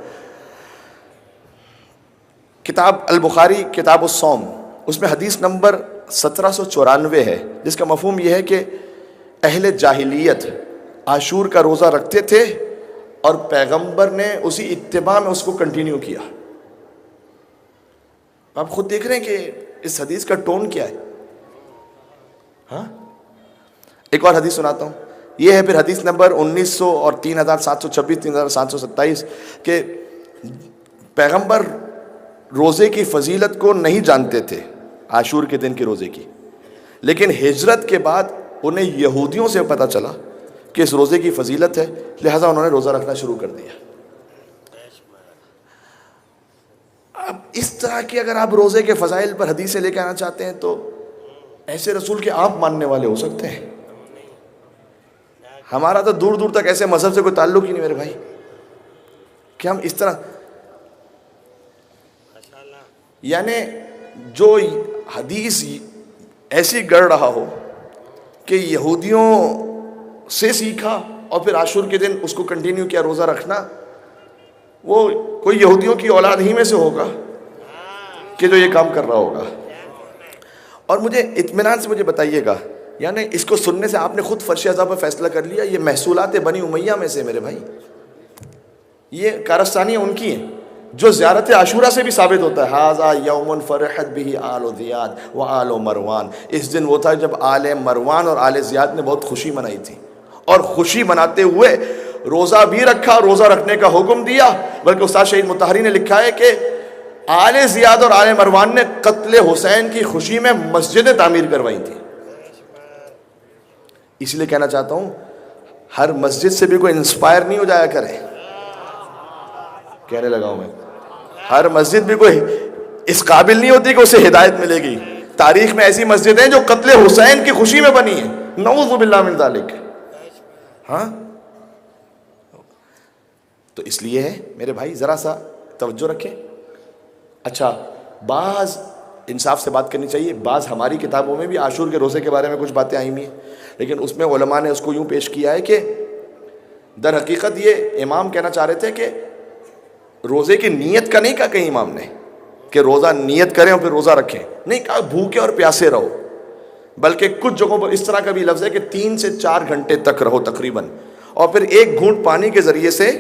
کتاب البخاری کتاب الصوم، اس میں حدیث نمبر 1794 ہے، جس کا مفہوم یہ ہے کہ اہل جاہلیت عاشور کا روزہ رکھتے تھے اور پیغمبر نے اسی اتباع میں اس کو کنٹینیو کیا. آپ خود دیکھ رہے ہیں کہ اس حدیث کا ٹون کیا ہے. ہاں ایک اور حدیث سناتا ہوں. یہ ہے پھر حدیث نمبر 1900 اور 3726 3727 کہ پیغمبر روزے کی فضیلت کو نہیں جانتے تھے عاشور کے دن کے روزے کی، لیکن ہجرت کے بعد انہیں یہودیوں سے پتہ چلا کہ اس روزے کی فضیلت ہے، لہٰذا انہوں نے روزہ رکھنا شروع کر دیا. اب اس طرح کی اگر آپ روزے کے فضائل پر حدیثیں لے کے آنا چاہتے ہیں تو ایسے رسول کے آپ ماننے والے ہو سکتے ہیں. ہمارا تو دور دور تک ایسے مذہب سے کوئی تعلق ہی نہیں میرے بھائی کہ ہم اس طرح، یعنی جو حدیث ایسی گڑھ رہا ہو کہ یہودیوں سے سیکھا اور پھر عاشور کے دن اس کو کنٹینیو کیا روزہ رکھنا، وہ کوئی یہودیوں کی اولاد ہی میں سے ہوگا کہ جو یہ کام کر رہا ہوگا. اور مجھے اطمینان سے مجھے بتائیے گا، یعنی اس کو سننے سے آپ نے خود فرش ازا پر فیصلہ کر لیا یہ محصولات بنی امیہ میں سے میرے بھائی، یہ کارستانیاں ان کی ہیں، جو زیارت عاشورہ سے بھی ثابت ہوتا ہے. ھذا یوم فرحت به آل زیاد و آل مروان. اس دن وہ تھا جب آل مروان اور آل زیاد نے بہت خوشی منائی تھی، اور خوشی مناتے ہوئے روزہ بھی رکھا، روزہ رکھنے کا حکم دیا. بلکہ استاد شہید مطہری نے لکھا ہے کہ آل زیاد اور آل مروان نے قتل حسین کی خوشی میں مسجدیں تعمیر کروائی تھیں. اس لیے کہنا چاہتا ہوں ہر مسجد سے بھی کوئی انسپائر نہیں ہو جایا کرے. کہنے لگا ہوں میں، ہر مسجد بھی کوئی اس قابل نہیں ہوتی کہ اسے ہدایت ملے گی. تاریخ میں ایسی مسجدیں جو قتل حسین کی خوشی میں بنی ہیں، نعوذ باللہ من ذالک. ہاں تو اس لیے ہے میرے بھائی ذرا سا توجہ رکھیں. اچھا بعض انصاف سے بات کرنی چاہیے، بعض ہماری کتابوں میں بھی عاشور کے روزے کے بارے میں کچھ باتیں آئی ہوئی ہیں، لیکن اس میں علماء نے اس کو یوں پیش کیا ہے کہ در حقیقت یہ امام کہنا چاہ رہے تھے کہ روزے کی نیت کا نہیں کہا کہیں امام نے کہ روزہ نیت کریں اور پھر روزہ رکھیں، نہیں کہا بھوکے اور پیاسے رہو، بلکہ کچھ جگہوں پر اس طرح کا بھی لفظ ہے کہ 3 سے 4 گھنٹے تک رہو تقریباً، اور پھر ایک گھونٹ پانی کے ذریعے سے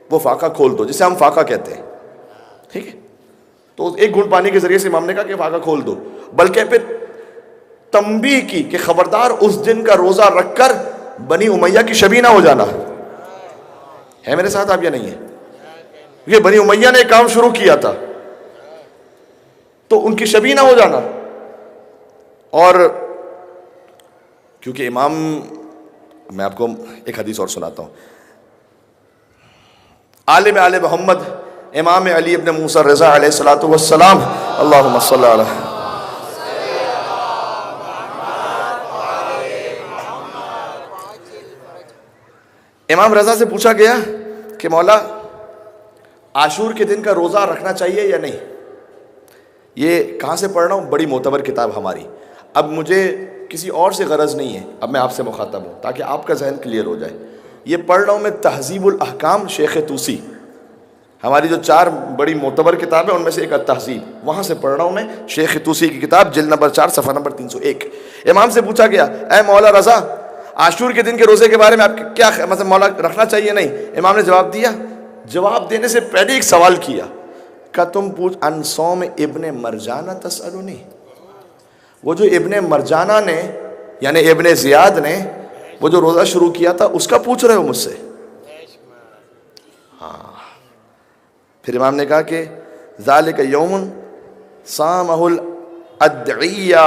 وہ فاقہ کھول دو، جسے ہم فاقہ کہتے ہیں. ٹھیک ہے، تو ایک گھونٹ پانی کے ذریعے سے امام نے کہا کہ فاقہ کھول دو، بلکہ پھر تنبیہ کی کہ خبردار اس دن کا روزہ رکھ کر بنی امیہ کی شبیہ نہ ہو جانا. ہے میرے ساتھ آپ یا نہیں ہے؟ یہ بنی امیہ نے ایک کام شروع کیا تھا تو ان کی شبیہ نہ ہو جانا. اور کیونکہ امام، میں آپ کو ایک حدیث اور سناتا ہوں. عالم آل محمد امام علی ابن موسیٰ رضا علیہ السلام، اللہم صلی علی امام رضا سے پوچھا گیا کہ مولا عاشور کے دن کا روزہ رکھنا چاہیے یا نہیں. یہ کہاں سے پڑھ رہا ہوں؟ بڑی معتبر کتاب ہماری. اب مجھے کسی اور سے غرض نہیں ہے، اب میں آپ سے مخاطب ہوں تاکہ آپ کا ذہن کلیئر ہو جائے. یہ پڑھ رہا ہوں میں تہذیب الاحکام شیخ طوسی، ہماری جو 4 بڑی معتبر کتاب ہے ان میں سے ایک التہذیب، وہاں سے پڑھ رہا ہوں میں شیخ طوسی کی کتاب جلد نمبر 4 صفحہ نمبر 301. امام سے پوچھا گیا اے مولا رضا عاشور کے دن کے روزے کے بارے میں آپ کیا مطلب مولا رکھنا چاہیے نہیں؟ امام نے جواب دیا، جواب دینے سے پہلے ایک سوال کیا کہ تم پوچھ ان صوم ابن مرجانہ تسألونی، وہ جو ابن مرجانہ نے یعنی ابن زیاد نے وہ جو روزہ شروع کیا تھا اس کا پوچھ رہے ہو مجھ سے؟ ہاں. پھر امام نے کہا کہ ذالک یوم صامہ الادعیہ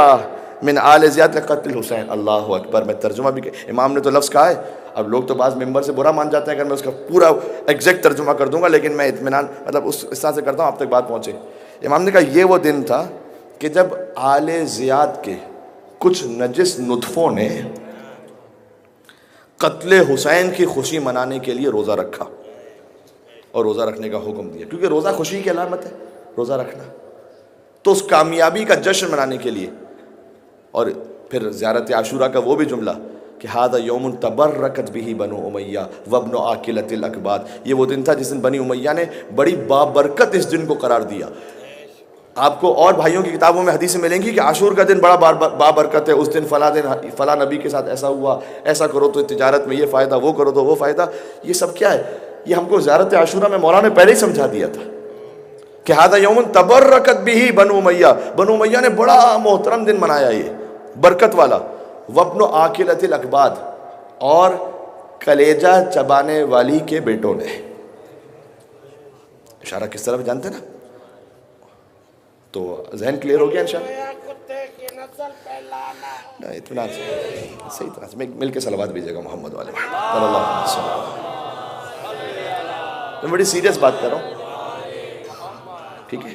من آل زیاد قتل حسین. اللہ اکبر. میں ترجمہ بھی امام نے تو لفظ کہا ہے، اب لوگ تو بعض ممبر سے برا مان جاتے ہیں اگر میں اس کا پورا ایگزیکٹ ترجمہ کر دوں گا، لیکن میں اطمینان مطلب اس طرح سے کرتا ہوں آپ تک بات پہنچے. امام نے کہا یہ وہ دن تھا کہ جب آل زیاد کے کچھ نجس نطفوں نے قتل حسین کی خوشی منانے کے لیے روزہ رکھا اور روزہ رکھنے کا حکم دیا، کیونکہ روزہ خوشی کی علامت ہے روزہ رکھنا، تو اس کامیابی کا جشن منانے کے لیے. اور پھر زیارت عاشورہ کا وہ بھی جملہ کہ ھذا یوم تبرکت بہ بنو امیہ وابن عاقلۃ الاکباد، یہ وہ دن تھا جس دن بنی امیہ نے بڑی بابرکت اس دن کو قرار دیا. آپ کو اور بھائیوں کی کتابوں میں حدیثیں ملیں گی کہ عاشور کا دن بڑا بابرکت ہے، اس دن فلاں نبی کے ساتھ ایسا ہوا، ایسا کرو تو تجارت میں یہ فائدہ، وہ کرو تو وہ فائدہ. یہ سب کیا ہے؟ یہ ہم کو زیارت عاشورہ میں مولانا نے پہلے ہی سمجھا دیا تھا کہ ھذا یوم تبرکت بہ بنو امیہ، بنو امیہ نے بڑا محترم دن منایا یہ برکت والا. وابن عاقلۃ الاکباد، اور کلیجہ چبانے والی کے بیٹوں نے. اشارہ کس طرف جانتے نا؟ تو ذہن کلیئر ہو گیا انشاءاللہ؟ اطمینان سے صحیح طرح سے مل کے صلوات بھیجیے گا محمد والے صلی اللہ علیہ وسلم. میں بڑی سیریس بات کر رہا ہوں، ٹھیک ہے؟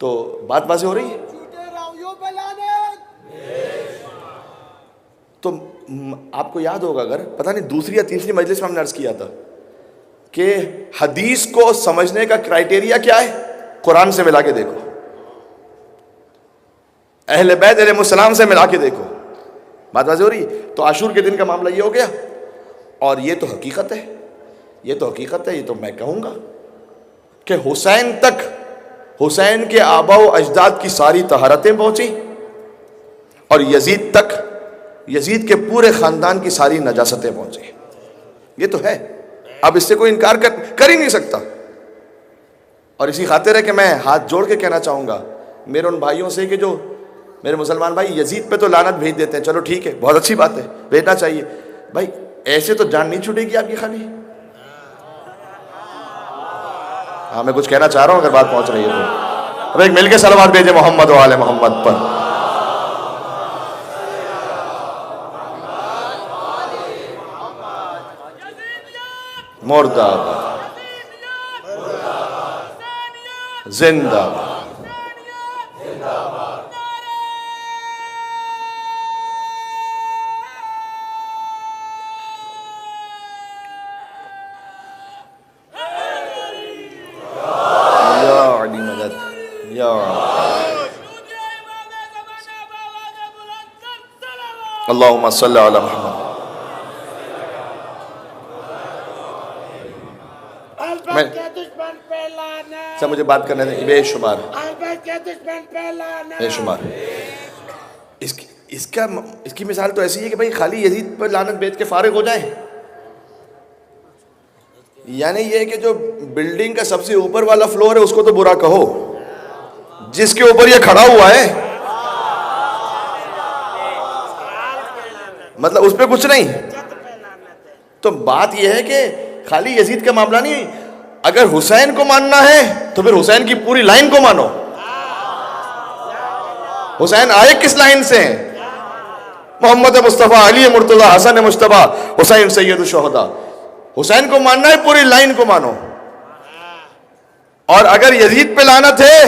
تو بات واضح ہو رہی ہے؟ تو آپ کو یاد ہوگا اگر پتہ نہیں دوسری یا تیسری مجلس میں ہم نے عرض کیا تھا کہ حدیث کو سمجھنے کا کرائیٹیریا کیا ہے؟ قرآن سے ملا کے دیکھو، اہل بیت علیہ السلام سے ملا کے دیکھو. بات واضح ہو رہی ہے؟ تو عاشور کے دن کا معاملہ یہ ہو گیا، اور یہ تو حقیقت ہے، یہ تو حقیقت ہے. یہ تو میں کہوں گا کہ حسین تک، حسین کے آبا و اجداد کی ساری طہارتیں پہنچی، اور یزید تک، یزید کے پورے خاندان کی ساری نجاستیں پہنچی. یہ تو ہے، اب اس سے کوئی انکار کر ہی نہیں سکتا. اور اسی خاطر ہے کہ میں ہاتھ جوڑ کے کہنا چاہوں گا میرے ان بھائیوں سے کہ جو میرے مسلمان بھائی یزید پہ تو لعنت بھیج دیتے ہیں، چلو ٹھیک ہے، بہت اچھی بات ہے، بھیجنا چاہیے. بھائی ایسے تو جان نہیں چھوٹے گی آپ کی خالی. ہاں میں کچھ کہنا چاہ رہا ہوں اگر بات پہنچ رہی ہے تو. اب ایک مل کے صلوات بھیجے محمد و آل محمد پر. مردہ آباد، زندہ آباد. یا علی مدد، یا اللہم صلی علی محمد. سب مجھے بات کرنے دیں. بے شمار بے شمار. اس کی مثال تو ایسی ہے کہ بھائی خالی یزید پر لعنت بیچ کے فارغ ہو جائیں. یعنی یہ کہ جو بلڈنگ کا سب سے اوپر والا فلور ہے اس کو تو برا کہو، جس کے اوپر یہ کھڑا ہوا ہے مطلب اس پہ کچھ نہیں. تو بات یہ ہے کہ خالی یزید کا معاملہ نہیں، اگر حسین کو ماننا ہے تو پھر حسین کی پوری لائن کو مانو. حسین آئے کس لائن سے ہیں؟ محمد مصطفیٰ، علی مرتضیٰ، حسن مجتبیٰ، حسین سید الشہداء. حسین کو ماننا ہے پوری لائن کو مانو. اور اگر یزید پہ لعنت ہے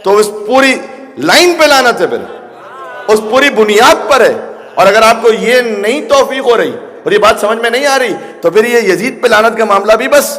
تو اس پوری لائن پہ لعنت ہے، پھر اس پوری بنیاد پر ہے. اور اگر آپ کو یہ نہیں توفیق ہو رہی اور یہ بات سمجھ میں نہیں آ رہی تو پھر یہ یزید پہ لعنت کا معاملہ بھی بس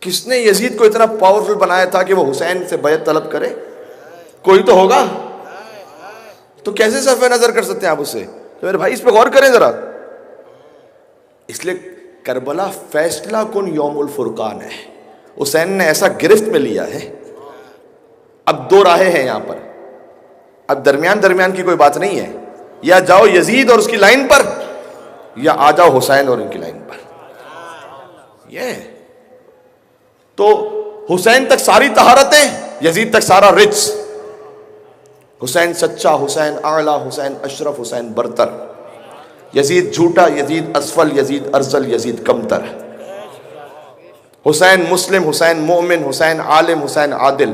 کس نے یزید کو اتنا پاورفل بنایا تھا کہ وہ حسین سے بیعت طلب کرے؟ کوئی تو ہوگا، تو کیسے صرف نظر کر سکتے ہیں آپ اسے؟ تو میرے بھائی اس پہ غور کریں ذرا۔ اس لیے کربلا فیصلہ کن یوم الفرقان ہے، حسین نے ایسا گرفت میں لیا ہے۔ اب دو راہیں ہیں یہاں پر، اب درمیان کی کوئی بات نہیں ہے، یا جاؤ یزید اور اس کی لائن پر، یا آ جاؤ حسین اور ان کی لائن پر۔ یہ تو حسین تک ساری طہارتیں، یزید تک سارا رچ۔ حسین سچا، حسین اعلیٰ، حسین اشرف، حسین برتر۔ یزید جھوٹا، یزید اسفل، یزید ارذل، یزید کمتر۔ حسین مسلم، حسین مومن، حسین عالم، حسین عادل۔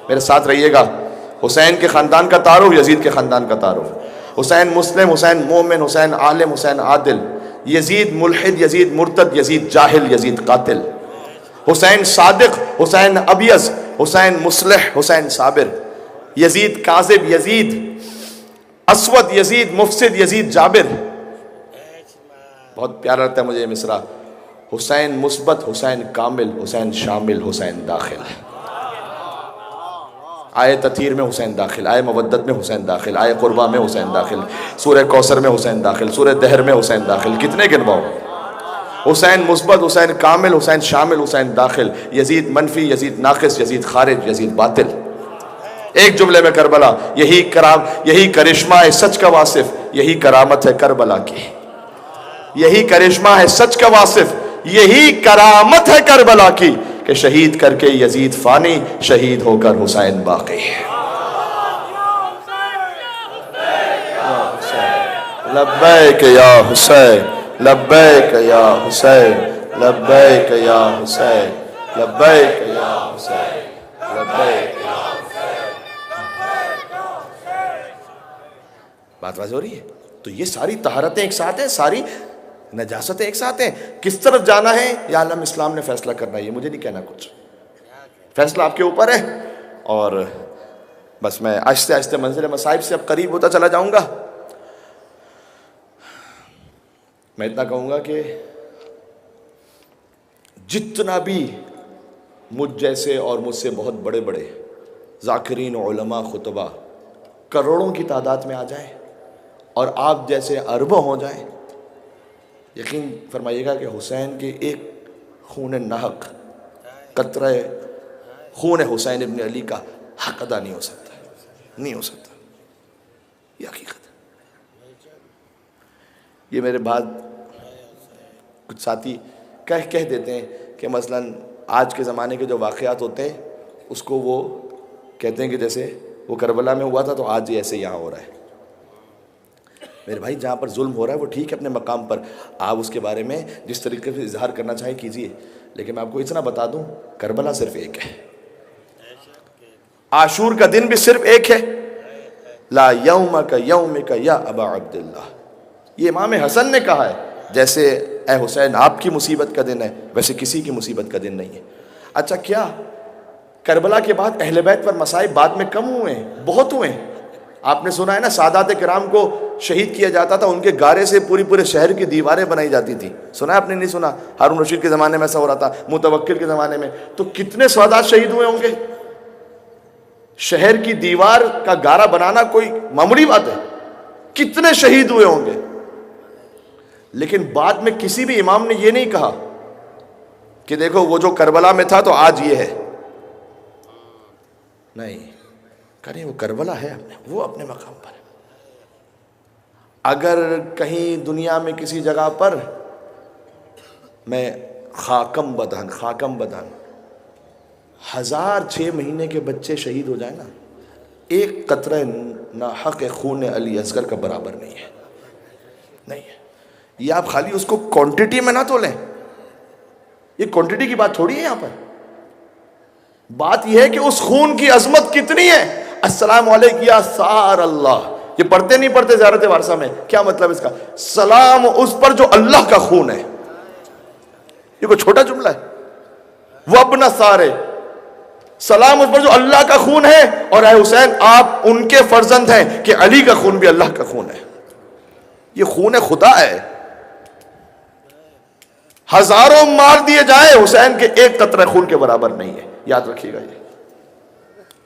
میرے ساتھ رہیے گا، حسین کے خاندان کا تعارف، یزید کے خاندان کا تعارف۔ حسین مسلم، حسین مومن، حسین عالم، حسین عادل۔ یزید ملحد، یزید مرتد، یزید جاہل، یزید قاتل۔ حسین صادق، حسین ابیض، حسین مصلح، حسین صابر۔ یزید کاذب، یزید اسود، یزید مفسد، یزید جابر۔ بہت پیارا لگتا ہے مجھے یہ مصرع، حسین مثبت، حسین کامل، حسین شامل، حسین داخل۔ آئے تطہیر میں حسین داخل، آئے مودت میں حسین داخل، آئے قربہ میں حسین داخل، سورہ کوثر میں حسین داخل، سورہ دہر میں حسین داخل۔ کتنے گنواؤ؟ حسین مثبت، حسین کامل، حسین شامل، حسین داخل۔ یزید منفی، یزید ناقص، یزید خارج، یزید باطل۔ ایک جملے میں کربلا، یہی کرشمہ ہے سچ کا واصف، یہی کرامت ہے کربلا کی۔ یہی کرشمہ ہے سچ کا واصف، یہی کرامت ہے کربلا کی، کہ شہید کر کے یزید فانی، شہید ہو کر حسین باقی۔ لبیک یا حسین، لبیک یا حسین، لبیک یا حسین، لبیک یا حسین، لبیک یا حسین۔ بات واضح ہو رہی ہے؟ تو یہ ساری طہارتیں ایک ساتھ ہیں، ساری نجاستیں ایک ساتھ ہیں۔ کس طرف جانا ہے یا عالم اسلام نے فیصلہ کرنا ہے، یہ مجھے نہیں کہنا کچھ، فیصلہ آپ کے اوپر ہے۔ اور بس میں آہستہ آہستہ منزل مصائب سے اب قریب ہوتا چلا جاؤں گا۔ میں اتنا کہوں گا کہ جتنا بھی مجھ جیسے اور مجھ سے بہت بڑے بڑے ذاکرین، علماء، خطبہ کروڑوں کی تعداد میں آ جائیں اور آپ جیسے اربوں ہو جائیں، یقین فرمائیے گا کہ حسین کے ایک خون نحق، قطرہ خون حسین ابن علی کا حق ادا نہیں ہو سکتا، نہیں ہو سکتا۔ یہ حقیقت ہے۔ یہ میرے بعد کچھ ساتھی کہہ دیتے ہیں کہ مثلاً آج کے زمانے کے جو واقعات ہوتے ہیں اس کو وہ کہتے ہیں کہ جیسے وہ کربلا میں ہوا تھا تو آج ایسے یہاں ہو رہا ہے۔ میرے بھائی جہاں پر ظلم ہو رہا ہے وہ ٹھیک ہے اپنے مقام پر، آپ اس کے بارے میں جس طریقے سے اظہار کرنا چاہیں کیجئے، لیکن میں آپ کو اتنا بتا دوں کربلا صرف ایک ہے، عاشور کا دن بھی صرف ایک ہے۔ لا یومک یومک یا ابا عبداللہ، یہ امام حسن نے کہا ہے، جیسے اے حسین آپ کی مصیبت کا دن ہے ویسے کسی کی مصیبت کا دن نہیں ہے۔ اچھا کیا کربلا کے بعد اہل بیت پر مصائب بعد میں کم ہوئے ہیں؟ بہت ہوئے ہیں۔ آپ نے سنا ہے نا سادات کرام کو شہید کیا جاتا تھا، ان کے گارے سے پورے شہر کی دیواریں بنائی جاتی تھی، سنا ہے آپ نے؟ نہیں سنا؟ ہارون رشید کے زمانے میں ایسا ہو رہا تھا، متوکل کے زمانے میں، تو کتنے سادات شہید ہوئے ہوں گے؟ شہر کی دیوار کا گارا بنانا کوئی معمولی بات ہے، کتنے شہید ہوئے ہوں گے؟ لیکن بعد میں کسی بھی امام نے یہ نہیں کہا کہ دیکھو وہ جو کربلا میں تھا تو آج یہ ہے، نہیں کریں، وہ کربلا ہے، وہ اپنے مقام پر ہے۔ اگر کہیں دنیا میں کسی جگہ پر میں خاکم بدن 1006 مہینے کے بچے شہید ہو جائیں نا، ایک قطرہ ناحق خون علی اصغر کا برابر نہیں ہے، نہیں ہے۔ یہ آپ خالی اس کو کوانٹٹی میں نہ تولیں، یہ کوانٹٹی کی بات تھوڑی ہے یہاں پر، بات یہ ہے کہ اس خون کی عظمت کتنی ہے۔ السلام علیکم یا سار اللہ، یہ پڑھتے نہیں پڑھتے زیارت وارثہ میں؟ کیا مطلب اس کا؟ سلام اس پر جو اللہ کا خون ہے۔ یہ کوئی چھوٹا جملہ ہے؟ وہ اپنا سارے سلام اس پر جو اللہ کا خون ہے، اور اے حسین آپ ان کے فرزند ہیں کہ علی کا خون بھی اللہ کا خون ہے، یہ خون خدا ہے۔ ہزاروں مار دیے جائیں، حسین کے ایک قطرہ خون کے برابر نہیں ہے، یاد رکھیے گا، یہ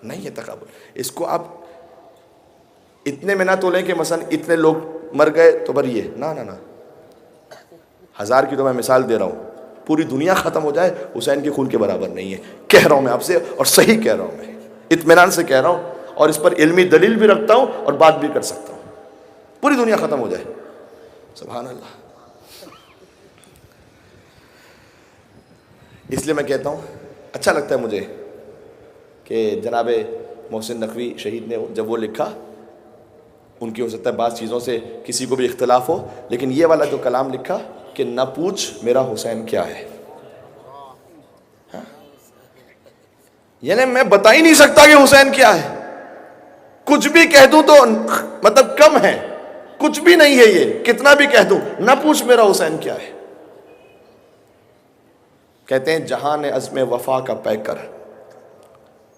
نہیں ہے تکابر۔ اس کو آپ اتنے میں نہ تولیں کہ مثلا اتنے لوگ مر گئے تو بر یہ نہ نہ نہ، 1000 کی تو میں مثال دے رہا ہوں، پوری دنیا ختم ہو جائے حسین کے خون کے برابر نہیں ہے، کہہ رہا ہوں میں آپ سے، اور صحیح کہہ رہا ہوں، میں اطمینان سے کہہ رہا ہوں، اور اس پر علمی دلیل بھی رکھتا ہوں اور بات بھی کر سکتا ہوں، پوری دنیا ختم ہو جائے، سبحان اللہ۔ اس لیے میں کہتا ہوں، اچھا لگتا ہے مجھے کہ جناب محسن نقوی شہید نے جب وہ لکھا، ان کی ہو سکتا ہے بعض چیزوں سے کسی کو بھی اختلاف ہو، لیکن یہ والا جو کلام لکھا کہ نہ پوچھ میرا حسین کیا ہے، یعنی میں بتا ہی نہیں سکتا کہ حسین کیا ہے، کچھ بھی کہہ دوں تو مطلب کم ہے، کچھ بھی نہیں ہے، یہ کتنا بھی کہہ دوں، نہ پوچھ میرا حسین کیا ہے۔ کہتے ہیں جہان عزم وفا کا پیکر،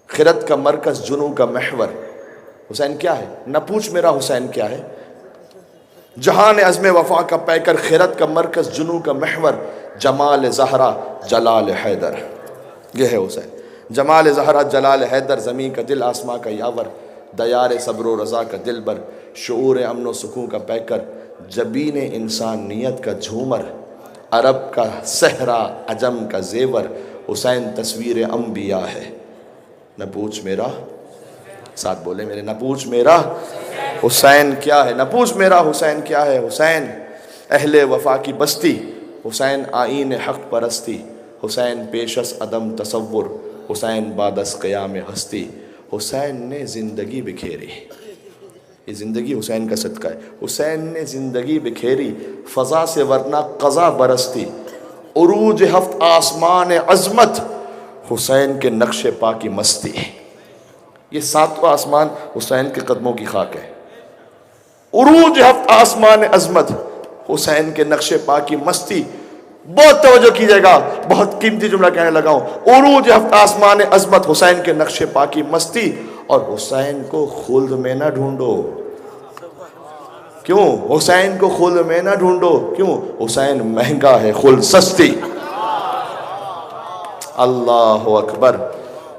خرد کا مرکز، جنوں کا محور، حسین کیا ہے؟ نہ پوچھ میرا حسین کیا ہے۔ جہان عزم وفا کا پیکر، خیرت کا مرکز، جنوں کا محور، جمال زہرا جلال حیدر، یہ ہے حسین۔ جمال زہرا جلال حیدر، زمین کا دل آسماں کا یاور، دیار صبر و رضا کا دل بر، شعور امن و سکون کا پیکر، جبین انسانیت کا جھومر، عرب کا صحرا عجم کا زیور، حسین تصویر انبیاء ہے۔ نہ پوچھ میرا، ساتھ بولے میرے، نہ پوچھ میرا حسین کیا ہے، نہ پوچھ میرا حسین کیا ہے۔ حسین اہل وفا کی بستی، حسین آئین حق پرستی، حسین پیش از عدم تصور، حسین بعد از قیام ہستی۔ حسین نے زندگی بکھیری، یہ زندگی حسین کا صدقہ ہے، حسین نے زندگی بکھیری، فضا سے ورنہ قضا برستی، عروج ہفت آسمان عظمت، حسین کے نقش پا کی مستی۔ یہ 7 آسمان حسین کے قدموں کی خاک ہے۔ عروج ہفت آسمان عظمت، حسین کے نقش پا کی مستی۔ بہت توجہ کیجئے گا، بہت قیمتی جملہ کہنے لگا ہوں۔ عروج ہفت آسمان عظمت، حسین کے نقش پا کی مستی، اور حسین کو خلد میں نہ ڈھونڈو۔ کیوں حسین کو خلد میں نہ ڈھونڈو؟ کیوں؟ حسین مہنگا ہے، خلد سستی۔ اللہ اکبر۔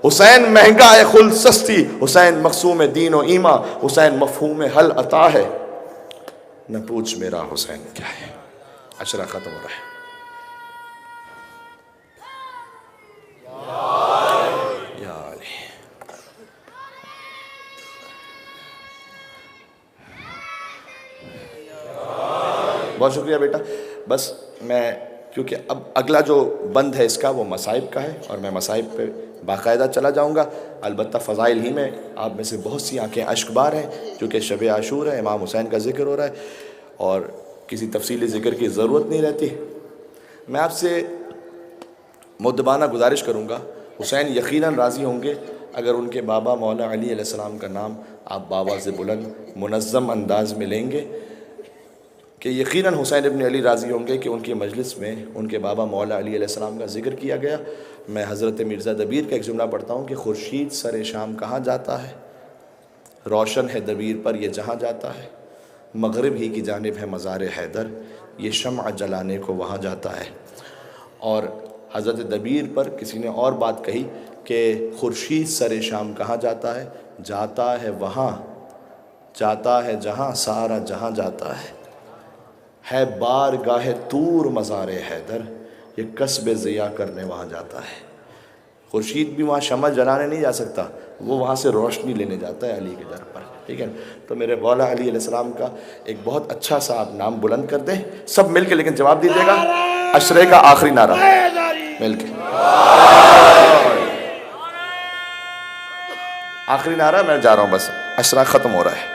حسین مہنگا ہے، خلد سستی، حسین مقسوم دین و ایمان، حسین مفہوم حل عطا ہے۔ نہ پوچھ میرا حسین کیا ہے۔ عشرہ ختم ہو رہا ہے۔ یا علی، بہت شکریہ بیٹا۔ بس میں کیونکہ اب اگلا جو بند ہے اس کا وہ مصائب کا ہے، اور میں مصائب پہ باقاعدہ چلا جاؤں گا۔ البتہ فضائل ہی میں آپ میں سے بہت سی آنکھیں اشک بار ہیں، کیونکہ شب عاشور ہے، امام حسین کا ذکر ہو رہا ہے، اور کسی تفصیلی ذکر کی ضرورت نہیں رہتی۔ میں آپ سے مؤدبانہ گزارش کروں گا، حسین یقیناً راضی ہوں گے اگر ان کے بابا مولا علی علیہ السلام کا نام آپ بآواز بلند منظم انداز میں لیں گے، کہ یقیناً حسین ابن علی راضی ہوں گے کہ ان کی مجلس میں ان کے بابا مولا علی علیہ السلام کا ذکر کیا گیا۔ میں حضرت مرزا دبیر کا ایک جملہ پڑھتا ہوں کہ خورشید سر شام کہاں جاتا ہے، روشن ہے دبیر پر یہ جہاں جاتا ہے، مغرب ہی کی جانب ہے مزار حیدر، یہ شمع جلانے کو وہاں جاتا ہے۔ اور حضرت دبیر پر کسی نے اور بات کہی کہ خورشید سر شام کہاں جاتا ہے وہاں، جاتا ہے جہاں سارا جہاں جاتا ہے بارگاہ طور مزار حیدر، یہ قصب ضیاء کرنے وہاں جاتا ہے۔ خورشید بھی وہاں شمع جلانے نہیں جا سکتا، وہ وہاں سے روشنی لینے جاتا ہے علی کے در پر، ٹھیک ہے۔ تو میرے مولا علی علیہ السلام کا ایک بہت اچھا سا آپ نام بلند کر دیں سب مل کے، لیکن جواب دیجیے گا عشرے کا آخری نعرہ مل کے، آخری نعرہ میں جا رہا ہوں، بس عشرہ ختم ہو رہا ہے۔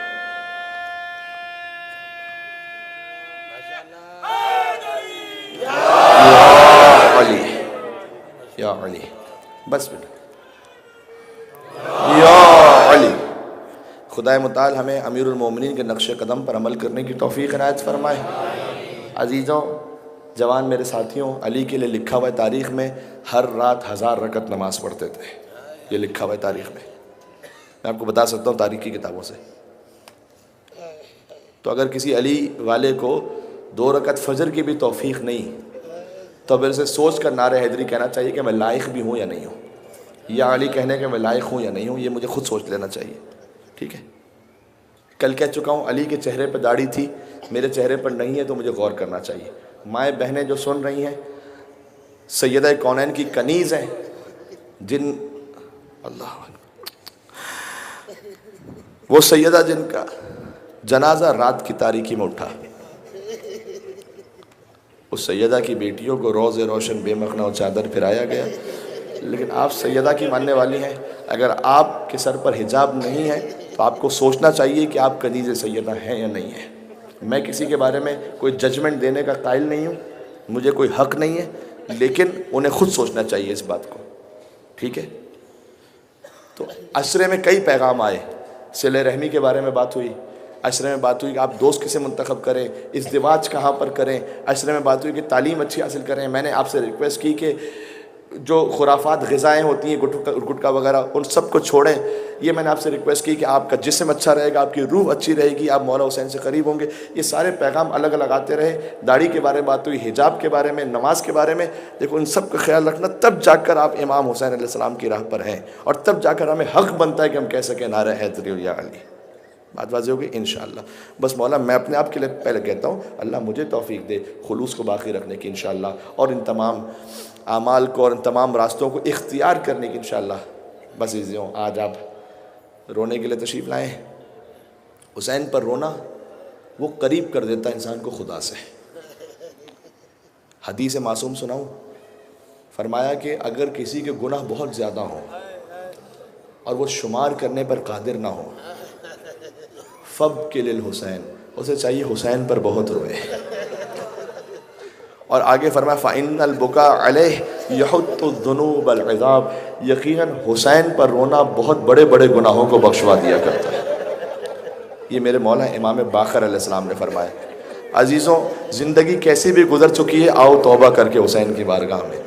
یا علی، بس بیٹا، یا علی۔ خدائے متعال ہمیں امیر المومنین کے نقش قدم پر عمل کرنے کی توفیق عنایت فرمائے۔ عزیزوں، جوان میرے ساتھیوں، علی کے لیے لکھا ہوا ہے تاریخ میں ہر رات 1000 رکعت نماز پڑھتے تھے، یہ لکھا ہوا ہے تاریخ میں، میں آپ کو بتا سکتا ہوں تاریخ کی کتابوں سے۔ تو اگر کسی علی والے کو 2 رکعت فجر کی بھی توفیق نہیں تو اب اسے سوچ کر نعرہ حیدری کہنا چاہیے کہ میں لائق بھی ہوں یا نہیں ہوں، یا علی کہنے کہ میں لائق ہوں یا نہیں ہوں، یہ مجھے خود سوچ لینا چاہیے، ٹھیک ہے؟ کل کہہ چکا ہوں علی کے چہرے پہ داڑھی تھی، میرے چہرے پر نہیں ہے، تو مجھے غور کرنا چاہیے۔ مائیں بہنیں جو سن رہی ہیں، سیدہ کونین کی کنیز ہیں، جن اللہ وہ سیدہ جن کا جنازہ رات کی تاریکی میں اٹھا، اس سیدہ کی بیٹیوں کو روز روشن بے مخنا و چادر پھرایا گیا، لیکن آپ سیدہ کی ماننے والی ہیں، اگر آپ کے سر پر حجاب نہیں ہے تو آپ کو سوچنا چاہیے کہ آپ کنیز سیدہ ہیں یا نہیں ہیں۔ میں کسی کے بارے میں کوئی ججمنٹ دینے کا قائل نہیں ہوں، مجھے کوئی حق نہیں ہے، لیکن انہیں خود سوچنا چاہیے اس بات کو، ٹھیک ہے؟ تو عشرے میں کئی پیغام آئے، صلہ رحمی کے بارے میں بات ہوئی، عشرے میں بات ہوئی کہ آپ دوست کسے منتخب کریں، ازدواج کہاں پر کریں، عشرے میں بات ہوئی کہ تعلیم اچھی حاصل کریں۔ میں نے آپ سے ریکویسٹ کی کہ جو خرافات غذائیں ہوتی ہیں گٹکا وغیرہ ان سب کو چھوڑیں، یہ میں نے آپ سے ریکویسٹ کی کہ آپ کا جسم اچھا رہے گا، آپ کی روح اچھی رہے گی، آپ مولا حسین سے قریب ہوں گے۔ یہ سارے پیغام الگ الگ آتے رہے، داڑھی کے بارے میں بات ہوئی، حجاب کے بارے میں، نماز کے بارے میں۔ دیکھو ان سب کا خیال رکھنا، تب جا کر آپ امام حسین علیہ السلام کی راہ پر ہیں، اور تب جا کر ہمیں حق بنتا ہے کہ ہم کہہ سکیں نعرہ حیدری یا علی۔ بات واضح ہوگی انشاءاللہ۔ بس مولا میں اپنے آپ کے لیے پہلے کہتا ہوں اللہ مجھے توفیق دے خلوص کو باقی رکھنے کی انشاءاللہ، اور ان تمام اعمال کو اور ان تمام راستوں کو اختیار کرنے کی انشاءاللہ۔ بس عزیزوں، آج آپ رونے کے لیے تشریف لائے ہیں۔ حسین پر رونا وہ قریب کر دیتا ہے انسان کو خدا سے۔ حدیث معصوم سناؤں، فرمایا کہ اگر کسی کے گناہ بہت زیادہ ہوں اور وہ شمار کرنے پر قادر نہ ہو، فَبْكِ لِلْحُسَيْن، اسے چاہیے حسین پر بہت روئے۔ اور آگے فرمایا فَإِنَّ الْبُكَاءَ عَلَيْهِ يَحُطُّ الذُّنُوبَ الْعِظَامَ، یقیناً حسین پر رونا بہت بڑے بڑے گناہوں کو بخشوا دیا کرتا ہے۔ یہ میرے مولا امام باقر علیہ السلام نے فرمایا۔ عزیزوں، زندگی کیسی بھی گزر چکی ہے، آؤ توبہ کر کے حسین کی بارگاہ میں۔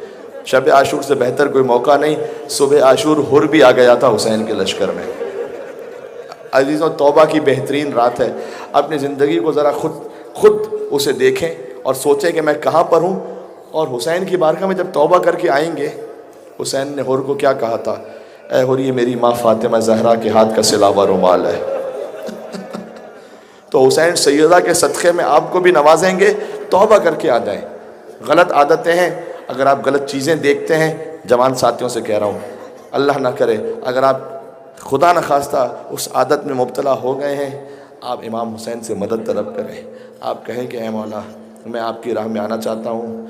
شب عاشور سے بہتر کوئی موقع نہیں، صبح عاشور حر بھی آ گیا تھا حسین کے لشکر میں۔ عزیزوں، توبہ کی بہترین رات ہے۔ اپنی زندگی کو ذرا خود اسے دیکھیں اور سوچیں کہ میں کہاں پر ہوں، اور حسین کی بارگاہ میں جب توبہ کر کے آئیں گے، حسین نے حر کو کیا کہا تھا؟ اے حر، یہ میری ماں فاطمہ زہرا کے ہاتھ کا سلا ہوا رومال ہے۔ تو حسین سیدہ کے صدقے میں آپ کو بھی نوازیں گے، توبہ کر کے آ جائیں۔ غلط عادتیں ہیں، اگر آپ غلط چیزیں دیکھتے ہیں، جوان ساتھیوں سے کہہ رہا ہوں، اللہ نہ کرے اگر آپ خدا نخواستہ اس عادت میں مبتلا ہو گئے ہیں، آپ امام حسین سے مدد طلب کریں۔ آپ کہیں کہ اے مولا، میں آپ کی راہ میں آنا چاہتا ہوں،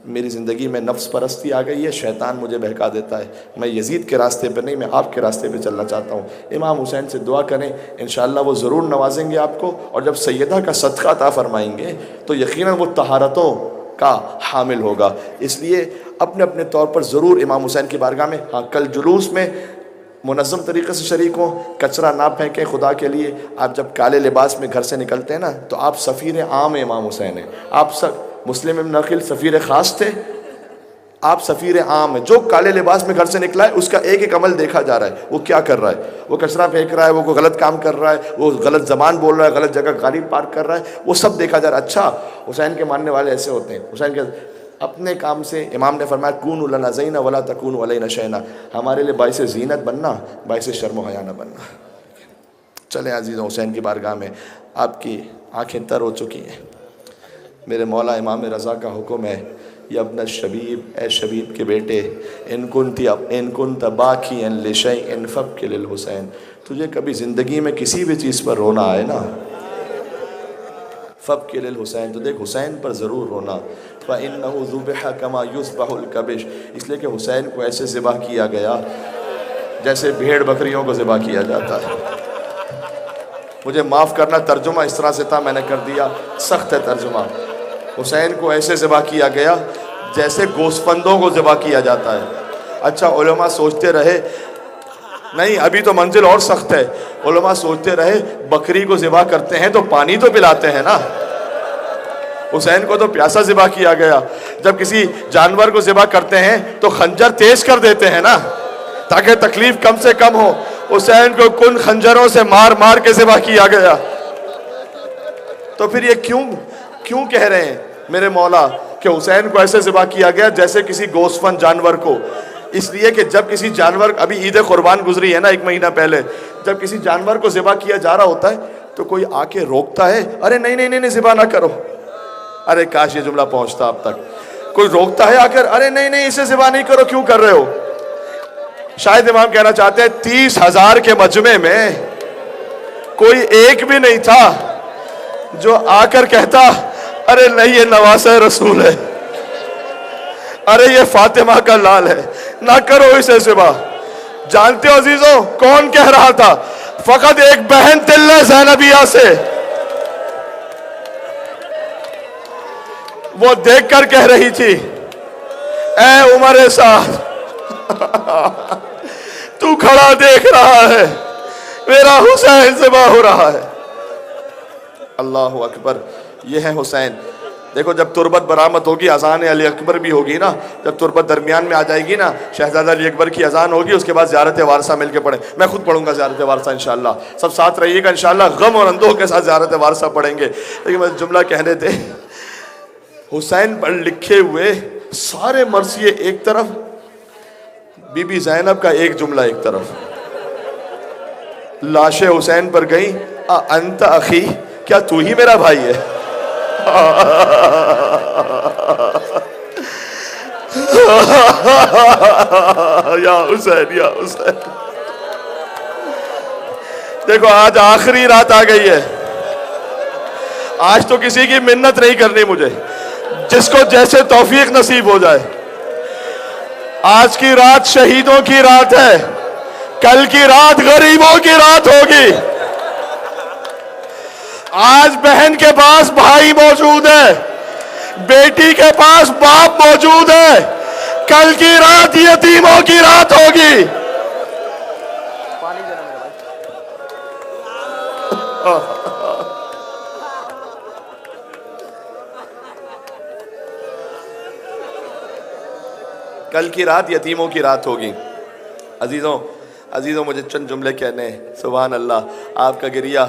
میری زندگی میں نفس پرستی آ گئی ہے، شیطان مجھے بہکا دیتا ہے، میں یزید کے راستے پہ نہیں، میں آپ کے راستے پہ چلنا چاہتا ہوں۔ امام حسین سے دعا کریں، انشاءاللہ وہ ضرور نوازیں گے آپ کو، اور جب سیدہ کا صدقہ عطا فرمائیں گے تو یقیناً وہ طہارتوں کا حامل ہوگا۔ اس لیے اپنے اپنے طور پر ضرور امام حسین کی بارگاہ میں، ہاں کل جلوس میں منظم طریقے سے شریک ہوں، کچرا نہ پھینکیں خدا کے لیے۔ آپ جب کالے لباس میں گھر سے نکلتے ہیں نا، تو آپ سفیر عام امام حسین ہیں، آپ مسلم ابن عقیل سفیر خاص تھے، آپ سفیر عام ہیں۔ جو کالے لباس میں گھر سے نکلا ہے، اس کا ایک ایک عمل دیکھا جا رہا ہے، وہ کیا کر رہا ہے، وہ کچرا پھینک رہا ہے، وہ کوئی غلط کام کر رہا ہے، وہ غلط زبان بول رہا ہے، غلط جگہ گاڑی پارک کر رہا ہے، وہ سب دیکھا جا رہا ہے۔ اچھا، حسین کے ماننے والے ایسے ہوتے ہیں، حسین کے اپنے کام سے امام نے فرمایا کونوا لنا زینا ولا تکونوا علینا شینا، ہمارے لیے باعث زینت بننا، باعث شرم و حیا نہ بننا۔ چلیں عزیزوں، حسین کی بارگاہ میں آپ کی آنکھیں تر ہو چکی ہیں۔ میرے مولا امام رضا کا حکم ہے، یا ابن الشبیب، اے شبیب کے بیٹے، ان کنت باکیا لشیء فابک للحسین، تجھے کبھی زندگی میں کسی بھی چیز پر رونا آئے نا، فابک للحسین، تو دیکھ حسین پر ضرور رونا۔ فإنہ ذبح کما یذبح الکبش، اس لیے کہ حسین کو ایسے ذبح کیا گیا جیسے بھیڑ بکریوں کو ذبح کیا جاتا ہے۔ مجھے معاف کرنا، ترجمہ اس طرح سے تھا، میں نے کر دیا، سخت ہے ترجمہ۔ حسین کو ایسے ذبح کیا گیا جیسے گوسفندوں کو ذبح کیا جاتا ہے۔ اچھا، علماء سوچتے رہے، نہیں ابھی تو منزل اور سخت ہے، علماء سوچتے رہے بکری کو ذبح کرتے ہیں تو پانی تو پلاتے ہیں نا، حسین کو تو پیاسا ذبح کیا گیا۔ جب کسی جانور کو ذبح کرتے ہیں تو خنجر تیز کر دیتے ہیں نا، تاکہ تکلیف کم سے کم ہو. حسین کو کن خنجروں سے مار مار کے ذبح کیا گیا. تو پھر یہ کیوں کہہ رہے ہیں میرے مولا کہ حسین کو ایسے ذبح کیا گیا جیسے کسی گوسفند جانور کو؟ اس لیے کہ جب کسی جانور، ابھی عید قربان گزری ہے نا 1 مہینہ پہلے، جب کسی جانور کو ذبح کیا جا رہا ہوتا ہے تو کوئی آ کے روکتا ہے، ارے نہیں ذبح نہ کرو. ارے کاش یہ جملہ پہنچتا اب تک. کوئی روکتا ہے آ کر، ارے نہیں اسے ذبح نہیں کرو، کیوں کر رہے ہو؟ شاید امام کہنا چاہتے ہیں 30,000 کے مجمع میں کوئی ایک بھی نہیں تھا جو آ کر کہتا ارے نہیں یہ نواسہ رسول ہے، ارے یہ فاطمہ کا لال ہے، نہ کرو اسے ذبح. جانتے ہو عزیزوں کون کہہ رہا تھا؟ فقط ایک بہن تلہ زینبیہ سے. وہ دیکھ کر کہہ رہی تھی اے عمر سعد تو کھڑا دیکھ رہا ہے میرا حسین ذبح ہو رہا ہے. اللہ اکبر. یہ ہے حسین. دیکھو جب تربت برآمد ہوگی، اذان علی اکبر بھی ہوگی نا، جب تربت درمیان میں آ جائے گی نا، شہزادہ علی اکبر کی اذان ہوگی، اس کے بعد زیارت وارثہ مل کے پڑھیں. میں خود پڑھوں گا زیارت وارثہ انشاءاللہ. سب ساتھ رہیے گا انشاءاللہ، غم اور اندوہ کے ساتھ زیارت وارثہ پڑھیں گے. لیکن میں جملہ کہنے تھے، حسین پر لکھے ہوئے سارے مرثیے ایک طرف، بی بی زینب کا ایک جملہ ایک طرف. لاشیں حسین پر گئیں، انت اخی، کیا تو ہی میرا بھائی ہے؟ یا حسین یا حسین. دیکھو آج آخری رات آ گئی ہے. آج تو کسی کی منت نہیں کرنی مجھے، جس کو جیسے توفیق نصیب ہو جائے. آج کی رات شہیدوں کی رات ہے، کل کی رات غریبوں کی رات ہوگی. آج بہن کے پاس بھائی موجود ہے، بیٹی کے پاس باپ موجود ہے، کل کی رات یتیموں کی رات ہوگی. کل کی رات یتیموں کی رات ہوگی. عزیزوں مجھے چند جملے کہنے ہیں. سبحان اللہ. آپ کا گریہ.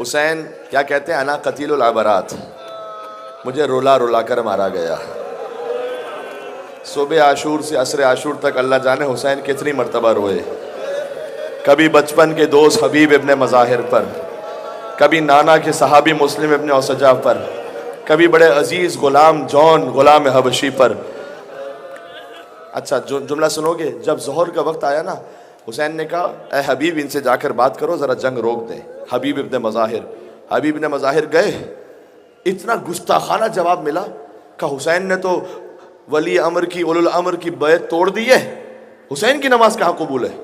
حسین کیا کہتے ہیں؟ انا قتیل العبرات، مجھے رولا رولا کر مارا گیا. صبح عاشور سے عصر عاشور تک اللہ جانے حسین کتنی مرتبہ روئے. کبھی بچپن کے دوست حبیب ابن مظاہر پر، کبھی نانا کے صحابی مسلم ابن اوسجہ پر، کبھی بڑے عزیز غلام جون غلام حبشی پر. اچھا جملہ سنو گے؟ جب ظہر کا وقت آیا نا، حسین نے کہا اے حبیب ان سے جا کر بات کرو، ذرا جنگ روک دیں. حبیب ابن مظاہر گئے. اتنا گستاخانہ جواب ملا کہ حسین نے تو ولی امر کی اولو الامر کی بیعت توڑ دی ہے، حسین کی نماز کہاں قبول ہے؟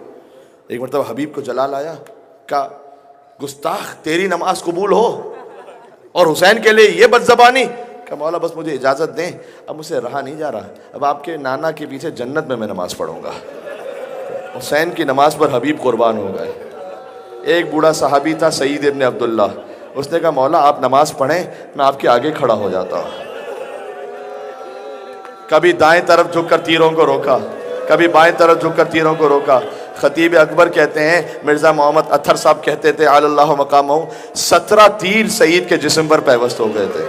ایک مرتبہ حبیب کو جلال آیا، کہا گستاخ تیری نماز قبول ہو اور حسین کے لیے یہ بد زبانی؟ کہ مولا بس مجھے اجازت دیں، اب مجھ سے رہا نہیں جا رہا، اب آپ کے نانا کے پیچھے جنت میں نماز پڑھوں گا. حسین کی نماز پر حبیب قربان ہو گئے. ایک بوڑھا صحابی تھا سعید ابن عبداللہ، اس نے کہا مولا آپ نماز پڑھیں، میں آپ کے آگے کھڑا ہو جاتا ہوں. کبھی دائیں طرف جھک کر تیروں کو روکا، کبھی بائیں طرف جھک کر تیروں کو روکا. خطیب اکبر کہتے ہیں، مرزا محمد اطہر صاحب کہتے تھے علی اللہ مقامہ، 17 تیر سعید کے جسم پر پیوست ہو گئے تھے.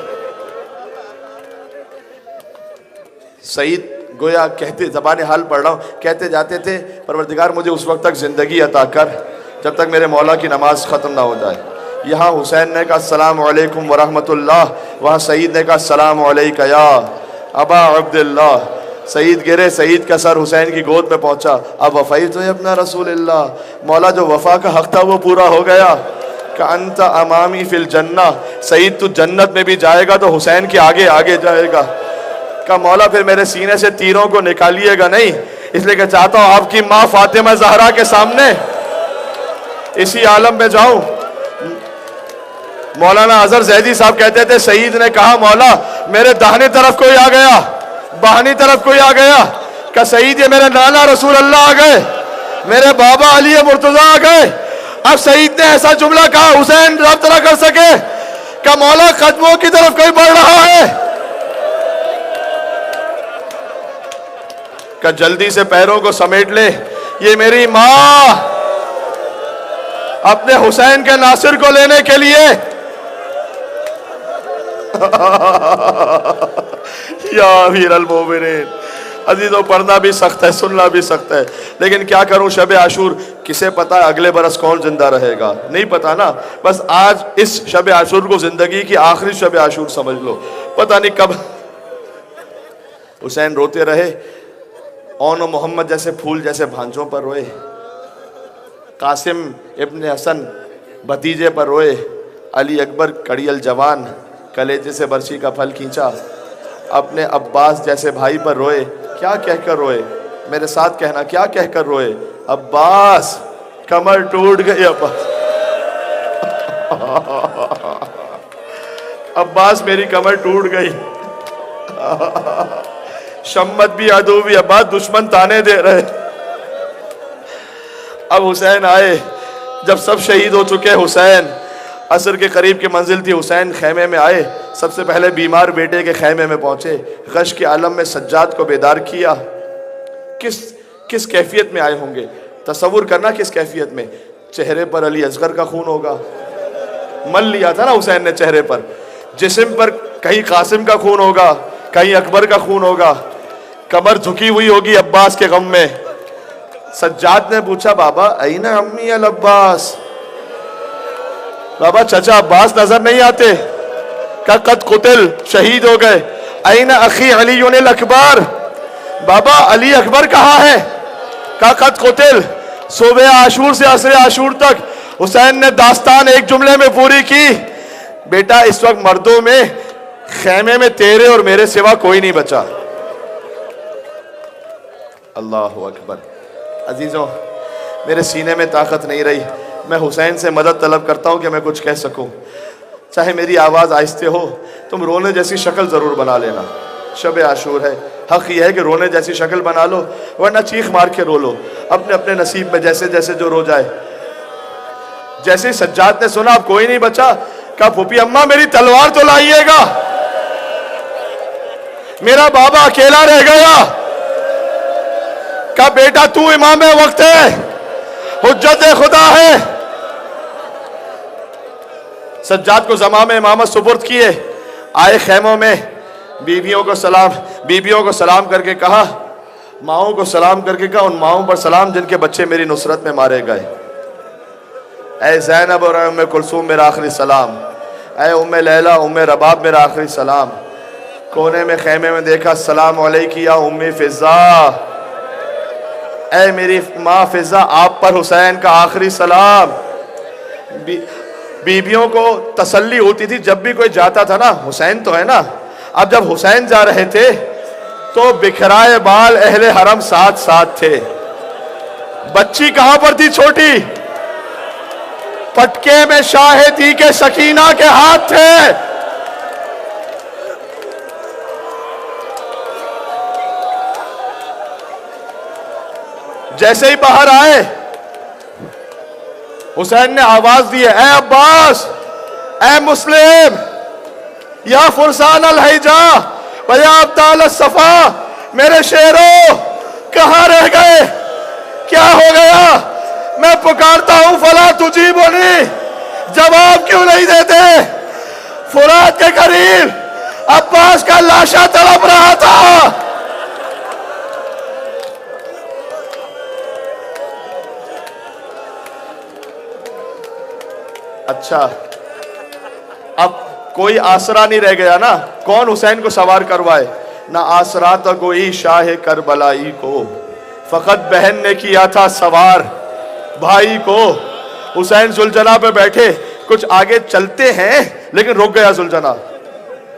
سعید گویا کہتے، زبان حال پڑھ رہا ہوں، کہتے جاتے تھے پروردگار مجھے اس وقت تک زندگی عطا کر جب تک میرے مولا کی نماز ختم نہ ہو جائے. یہاں حسین نے کہا السلام علیکم ورحمۃ اللہ، وہاں سعید نے کہا السلام علیکہ یا ابا عبداللہ. سعید گرے، سعید کا سر حسین کی گود میں پہنچا. اب وفیت تو ابن رسول اللہ، مولا جو وفا کا حق تھا وہ پورا ہو گیا. کہ انت امامی فی الجنہ، سعید تو جنت میں بھی جائے گا تو حسین کے آگے آگے جائے گا. کہ مولا پھر میرے سینے سے تیروں کو نکالیے گا نہیں، اس لیے کہ چاہتا ہوں آپ کی ماں فاطمہ زہرا کے سامنے اسی عالم میں جاؤں. مولانا اظہر زیدی صاحب کہتے تھے سعید نے کہا مولا میرے داہنی طرف کوئی آ گیا، بائیں طرف کوئی آ گیا. کہ سعید یہ میرے نانا رسول اللہ آ گئے، میرے بابا علی مرتضیٰ آ گئے. اب سعید نے ایسا جملہ کہا حسین ربط نہ کر سکے کہ مولا قدموں کی طرف کوئی بڑھ رہا ہے. کہ جلدی سے پیروں کو سمیٹ لے. یہ میری ماں اپنے حسین کے ناصر کو لینے کے لیے یا امیر المومنین. عزیزوں پڑھنا بھی سخت ہے، سننا بھی سخت ہے، لیکن کیا کروں. شب عاشور کسے پتا اگلے برس کون زندہ رہے گا، نہیں پتا نا. بس آج اس شب عاشور کو زندگی کی آخری شب عاشور سمجھ لو. پتہ نہیں کب حسین روتے رہے. اون و محمد جیسے پھول جیسے بھانجوں پر روئے. قاسم ابن حسن بھتیجے پر روئے. علی اکبر کڑیل جوان کلیجے سے برچی کا پھل کھینچا. اپنے عباس جیسے بھائی پر روئے. کیا کہہ کر روئے؟ میرے ساتھ کہنا، کیا کہہ کر روئے؟ عباس کمر ٹوٹ گئی. عباس میری کمر ٹوٹ گئی. شمت بھی عدو بھی عباس دشمن تانے دے رہے. اب حسین آئے. جب سب شہید ہو چکے حسین عصر کے قریب کی منزل تھی. حسین خیمے میں آئے. سب سے پہلے بیمار بیٹے کے خیمے میں پہنچے. غش کے عالم میں سجاد کو بیدار کیا. کس کیفیت میں آئے ہوں گے؟ تصور کرنا کس کیفیت میں. چہرے پر علی اصغر کا خون ہوگا، مل لیا تھا نا حسین نے چہرے پر. جسم پر کہیں قاسم کا خون ہوگا، کہیں اکبر کا خون ہوگا. کمر جھکی ہوئی ہوگی عباس کے غم میں. سجاد نے پوچھا بابا این امی العباس، بابا چچا عباس نظر نہیں آتے؟ کہ قد قتل شہید ہو گئے. این اخی علی الاکبر، بابا علی اکبر کہاں ہے؟ کہ قد قتل. صبح عاشور سے عصر عاشور تک حسین نے داستان ایک جملے میں پوری کی. بیٹا اس وقت مردوں میں خیمے میں تیرے اور میرے سوا کوئی نہیں بچا. اللہ اکبر. عزیزوں میرے سینے میں طاقت نہیں رہی. میں حسین سے مدد طلب کرتا ہوں کہ میں کچھ کہہ سکوں. چاہے میری آواز آہستہ ہو، تم رونے جیسی شکل ضرور بنا لینا. شب عاشور ہے، حق یہ ہے کہ رونے جیسی شکل بنا لو، ورنہ چیخ مار کے رو لو اپنے اپنے نصیب میں جیسے جیسے جو رو جائے. جیسے سجاد نے سنا اب کوئی نہیں بچا، کہا پھوپھی اماں میری تلوار تو لائیے گا، میرا بابا اکیلا رہ گیا. کہا بیٹا تو امام وقت ہے، حجت خدا ہے. سجاد کو زمام امامت سپرد کیے. آئے خیموں میں. بیویوں کو سلام کر کے کہا، ماؤں کو سلام کر کے کہا ان ماؤں پر سلام جن کے بچے میری نصرت میں مارے گئے. اے زینب اور ام کلثوم میرا آخری سلام. اے ام لیلہ ام رباب میرا آخری سلام. کونے میں خیمے میں دیکھا، السلام علیکی یا ام فضا، اے میری ماں فضا آپ پر حسین کا آخری سلام. بیویوں کو تسلی ہوتی تھی جب بھی کوئی جاتا تھا نا، حسین تو ہے نا. اب جب حسین جا رہے تھے تو بکھرائے بال اہل حرم ساتھ ساتھ تھے. بچی کہاں پر تھی چھوٹی؟ پٹکے میں شاہدی کے سکینہ کے ہاتھ تھے. جیسے ہی باہر آئے حسین نے آواز دی، اے عباس، اے مسلم، یا فرسان الحجا ویا ابطال الصفا، میرے شیروں کہاں رہ گئے؟ کیا ہو گیا؟ میں پکارتا ہوں فلا تجیبونی، جواب کیوں نہیں دیتے؟ فرات کے قریب عباس کا لاشا تڑپ رہا تھا. اچھا اب کوئی آسرا نہیں رہ گیا نا. کون حسین کو سوار کروائے؟ نہ آسرا تو کوئی شاہ کربلائی کو، فقط بہن نے کیا تھا سوار بھائی کو. حسین زلجنا پہ بیٹھے، کچھ آگے چلتے ہیں لیکن رک گیا زلجنا.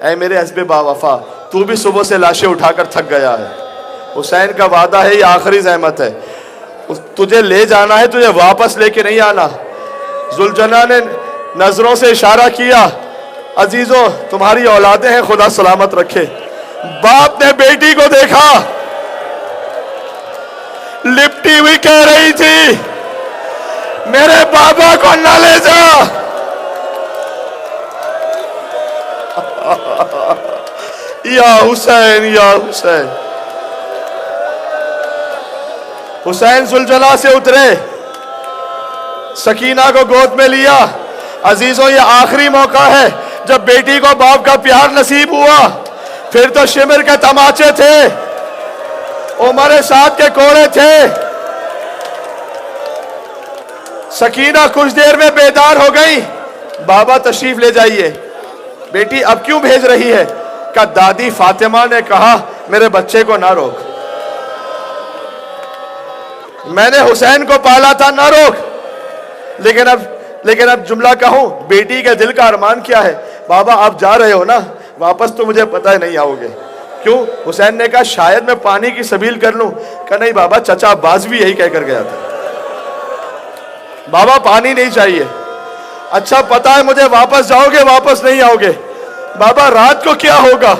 اے میرے حسب با وفا، تو بھی صبح سے لاشیں اٹھا کر تھک گیا ہے. حسین کا وعدہ ہے یہ آخری زحمت ہے، تجھے لے جانا ہے، تجھے واپس لے کے نہیں آنا. زلجنا نے نظروں سے اشارہ کیا، عزیزوں تمہاری اولادیں ہیں، خدا سلامت رکھے. باپ نے بیٹی کو دیکھا، لپٹی ہوئی کہہ رہی تھی میرے بابا کو نہ لے جا. یا حسین یا حسین. حسین زلجلا سے اترے، سکینہ کو گود میں لیا۔ عزیزوں یہ آخری موقع ہے جب بیٹی کو باپ کا پیار نصیب ہوا، پھر تو شمر کے تماچے تھے، عمر سعد کے کوڑے تھے۔ سکینہ کچھ دیر میں بیدار ہو گئی، بابا تشریف لے جائیے۔ بیٹی اب کیوں بھیج رہی ہے؟ کہ دادی فاطمہ نے کہا میرے بچے کو نہ روک، میں نے حسین کو پالا تھا، نہ روک۔ لیکن اب جملہ کہوں، بیٹی کے دل کا ارمان کیا ہے؟ بابا آپ جا رہے ہو نا، واپس تو مجھے پتہ ہے نہیں آؤ گے، کیوں؟ حسین نے کہا شاید میں پانی کی سبیل کر لوں۔ کہا نہیں بابا، چچا عباس بھی یہی کہہ کر گیا تھا، بابا پانی نہیں چاہیے۔ اچھا پتہ ہے مجھے واپس جاؤ گے، واپس نہیں آؤ گے، بابا رات کو کیا ہوگا؟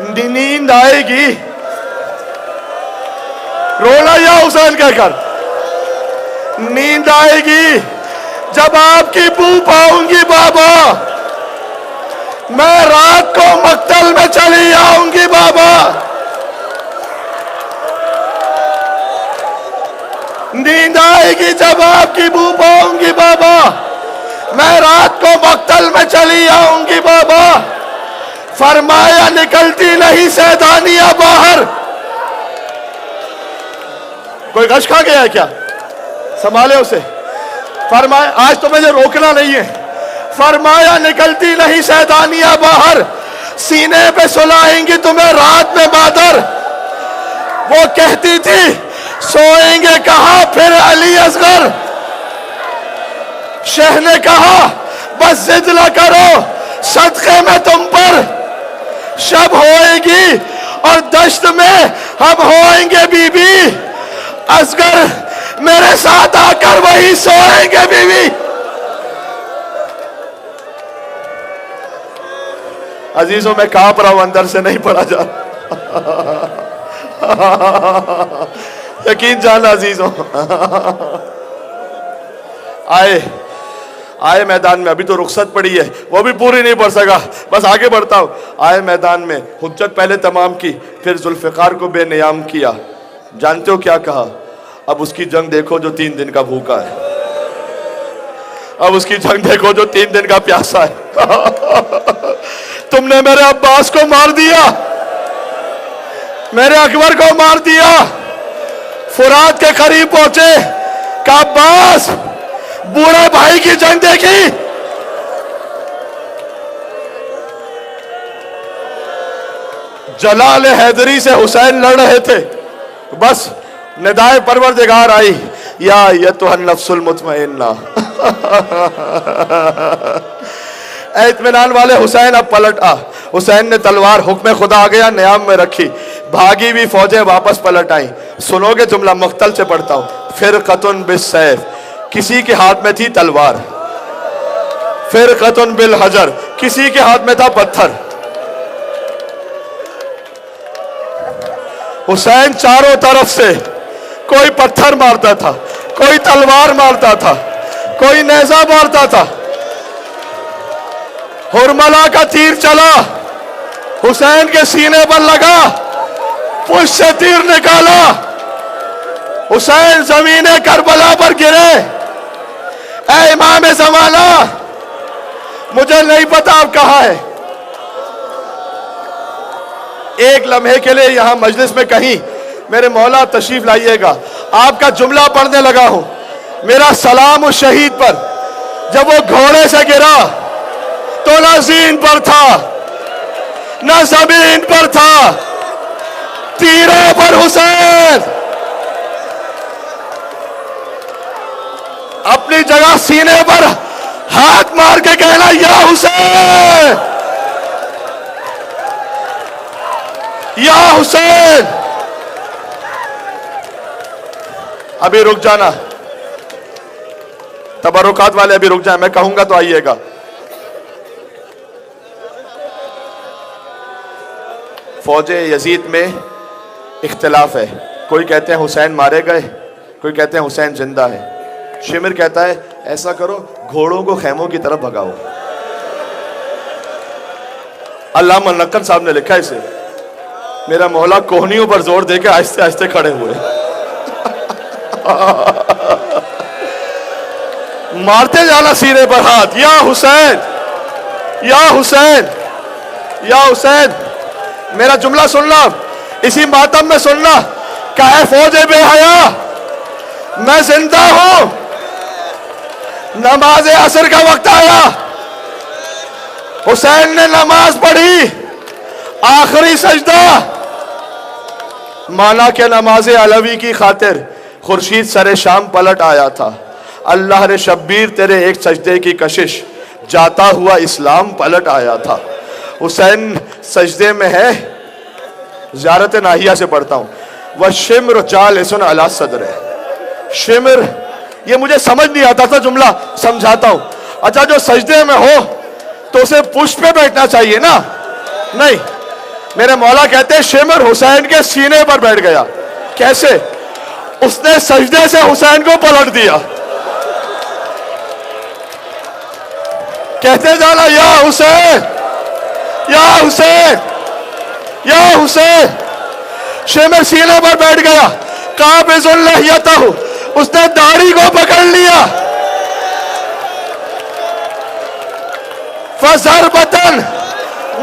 نیند آئے گی، رونا یا حسین کہہ کر، نیند آئے گی جب آپ کی بو پاؤں گی بابا، میں رات کو مقتل میں چلی آؤں گی بابا، نیند آئے گی جب آپ کی بو پاؤں گی بابا، میں رات کو مقتل میں چلی آؤں گی بابا۔ فرمایا نکلتی نہیں سیدانیہ باہر۔ کوئی غش کھا گیا ہے کیا؟ سنبھالے اسے۔ فرمایا آج تو مجھے روکنا نہیں ہے، فرمایا نکلتی نہیں سیدانیہ باہر، سینے پہ سلائیں گی تمہیں رات میں بادر۔ وہ کہتی تھی سوئیں گے کہاں پھر علی اصغر، شیخ نے کہا بس ضد نہ کرو صدقے میں تم پر، شب ہوئے گی اور دشت میں ہم ہوئیں گے بی بی، اصغر میرے ساتھ آ کر وہی سوئیں گے بی بی۔ عزیزوں میں کانپ رہا ہوں، اندر سے نہیں پڑا جا یقین جانا عزیزوں۔ آئے میدان میں، ابھی تو رخصت پڑی ہے، وہ بھی پوری نہیں پڑھ سکا، بس آگے بڑھتا ہوں۔ آئے میدان میں، حجت پہلے تمام کی، پھر ذوالفقار کو بے نیام کیا۔ جانتے ہو کیا کہا؟ اب اس کی جنگ دیکھو جو 3 دن کا بھوکا ہے، اب اس کی جنگ دیکھو جو 3 دن کا پیاسا ہے۔ تم نے میرے عباس کو مار دیا، میرے اکبر کو مار دیا، فرات کے قریب پہنچے، کہا عباس بوڑھے بھائی کی جنگ دیکھی؟ جلال حیدری سے حسین لڑ رہے تھے، بس ندائے پروردگار آئی، یا ایتھا النفس المطمئنہ۔ اے اطمینان والے حسین اب پلٹ آ۔ حسین نے تلوار حکم خدا آ گیا نیام میں رکھی، بھاگی بھی فوجیں واپس پلٹ آئیں۔ سنو گے جملہ مقتل سے پڑھتا ہوں۔ فرقۃ بالسیف، کسی کے ہاتھ میں تھی تلوار، فرقۃ بالحجر، کسی کے ہاتھ میں تھا پتھر۔ حسین چاروں طرف سے کوئی پتھر مارتا تھا، کوئی تلوار مارتا تھا، کوئی نیزہ مارتا تھا۔ ہرملا کا تیر چلا، حسین کے سینے پر لگا، پشت سے تیر نکالا، حسین زمین کربلا پر گرے۔ اے امام زمانہ، مجھے نہیں پتا آپ کہاں ہے، ایک لمحے کے لیے یہاں مجلس میں کہیں میرے مولا تشریف لائیے گا۔ آپ کا جملہ پڑھنے لگا ہوں، میرا سلام اس شہید پر، جب وہ گھوڑے سے گرا تو نہ زین پر تھا نہ زمین پر تھا، تیروں پر حسین اپنی جگہ سینے پر ہاتھ مار کے کہنا یا حسین، یا حسین۔ ابھی رک جانا، تبرکات والے ابھی رک جائیں، میں کہوں گا تو آئیے گا۔ فوج یزید میں اختلاف ہے، کوئی کہتے ہیں حسین مارے گئے، کوئی کہتے ہیں حسین زندہ ہے۔ شمر کہتا ہے ایسا کرو گھوڑوں کو خیموں کی طرف بھگاؤ۔ علامہ نقل صاحب نے لکھا اسے، میرا مولا کوہنیوں پر زور دے کے آہستہ آہستہ کھڑے ہوئے۔ مارتے جانا سینے پر ہاتھ، یا حسین یا حسین یا حسین. میرا جملہ سننا، اسی ماتم میں سننا. کہے فوج بے حیا میں زندہ ہوں، نماز عصر کا وقت آیا، حسین نے نماز پڑھی، آخری سجدہ. مانا کہ نماز علوی کی خاطر خورشید سر شام پلٹ آیا تھا. اللہ نے شبیر تیرے ایک سجدے کی کشش، جاتا ہوا اسلام پلٹ آیا تھا. حسین سجدے میں ہے، زیارت ناہیہ سے پڑھتا ہوں. وَالشِّمْرُ جَالِسٌ عَلَى صَدْرِهِ. شمر، یہ مجھے سمجھ نہیں آتا تھا، جملہ سمجھاتا ہوں. اچھا جو سجدے میں ہو تو اسے پشت پہ بیٹھنا چاہیے نا؟ نہیں، میرے مولا کہتے ہیں شمر حسین کے سینے پر بیٹھ گیا. کیسے؟ اس نے سجدے سے حسین کو پلٹ دیا. کہتے جانا یا حسین یا حسین یا حسین. شمر سینے پر بیٹھ گیا. قابض لحیتہ، اس نے داڑھی کو پکڑ لیا. فَضَرْبَةً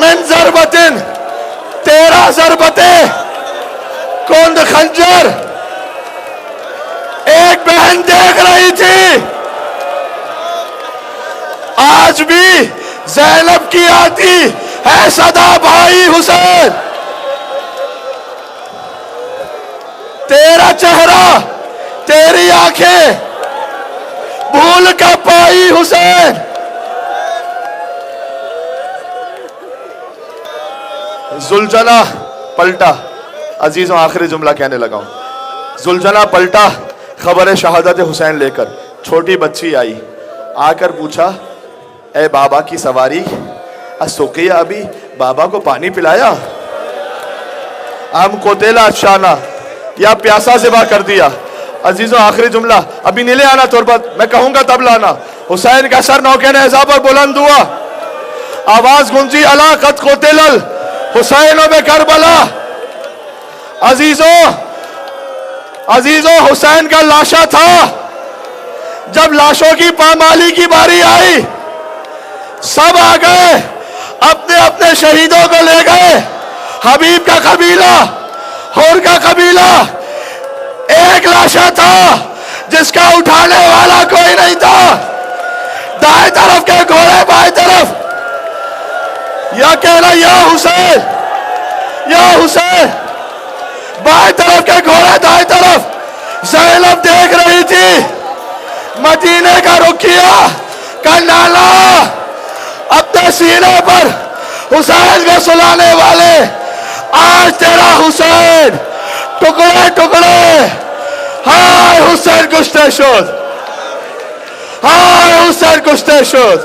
مِّن ضَرْبَةٍ، 13 ضربتیں کند خنجر. ایک بہن دیکھ رہی تھی، آج بھی زینب کی آتی ہے صدا بھائی حسین. تیرا چہرہ، تیری آنکھیں بھول کا پائی حسین. زلجلہ پلٹا. عزیزوں آخری جملہ کہنے لگا ہوں. زلجلہ پلٹا خبر شہادت حسین لے کر. چھوٹی بچی آئی، آ کر پوچھا اے بابا کی سواری، اسقیہ ابھی، بابا کو پانی پلایا؟ ام قتل شانہ، یا پیاسا ذبح کر دیا. عزیزوں آخری جملہ، ابھی نہیں لے آنا تربت، میں کہوں گا تب لانا. حسین کا سر نوکے نیزہ پر بلند ہوا، آواز گونجی الا قد قتل حسین بے کربلا. عزیزوں حسین کا لاشا تھا. جب لاشوں کی پامالی کی باری آئی، سب آ گئے، اپنے اپنے شہیدوں کو لے گئے. حبیب کا قبیلہ، حور کا قبیلہ. ایک لاشا تھا جس کا اٹھانے والا کوئی نہیں تھا. دائیں طرف کے گھوڑے بائیں طرف، یا کہنا یا حسین یا حسین. بائیں طرف کے گھوڑے دائیں طرف. زینب دیکھ رہی تھی، مدینے کا رخ کیا. کنالا اپنے سینے پر حسین کو سلانے والے، آج تیرا حسین ٹکڑے ٹکڑے. ہائے حسین کشتے شد، ہائے حسین کشتے شد.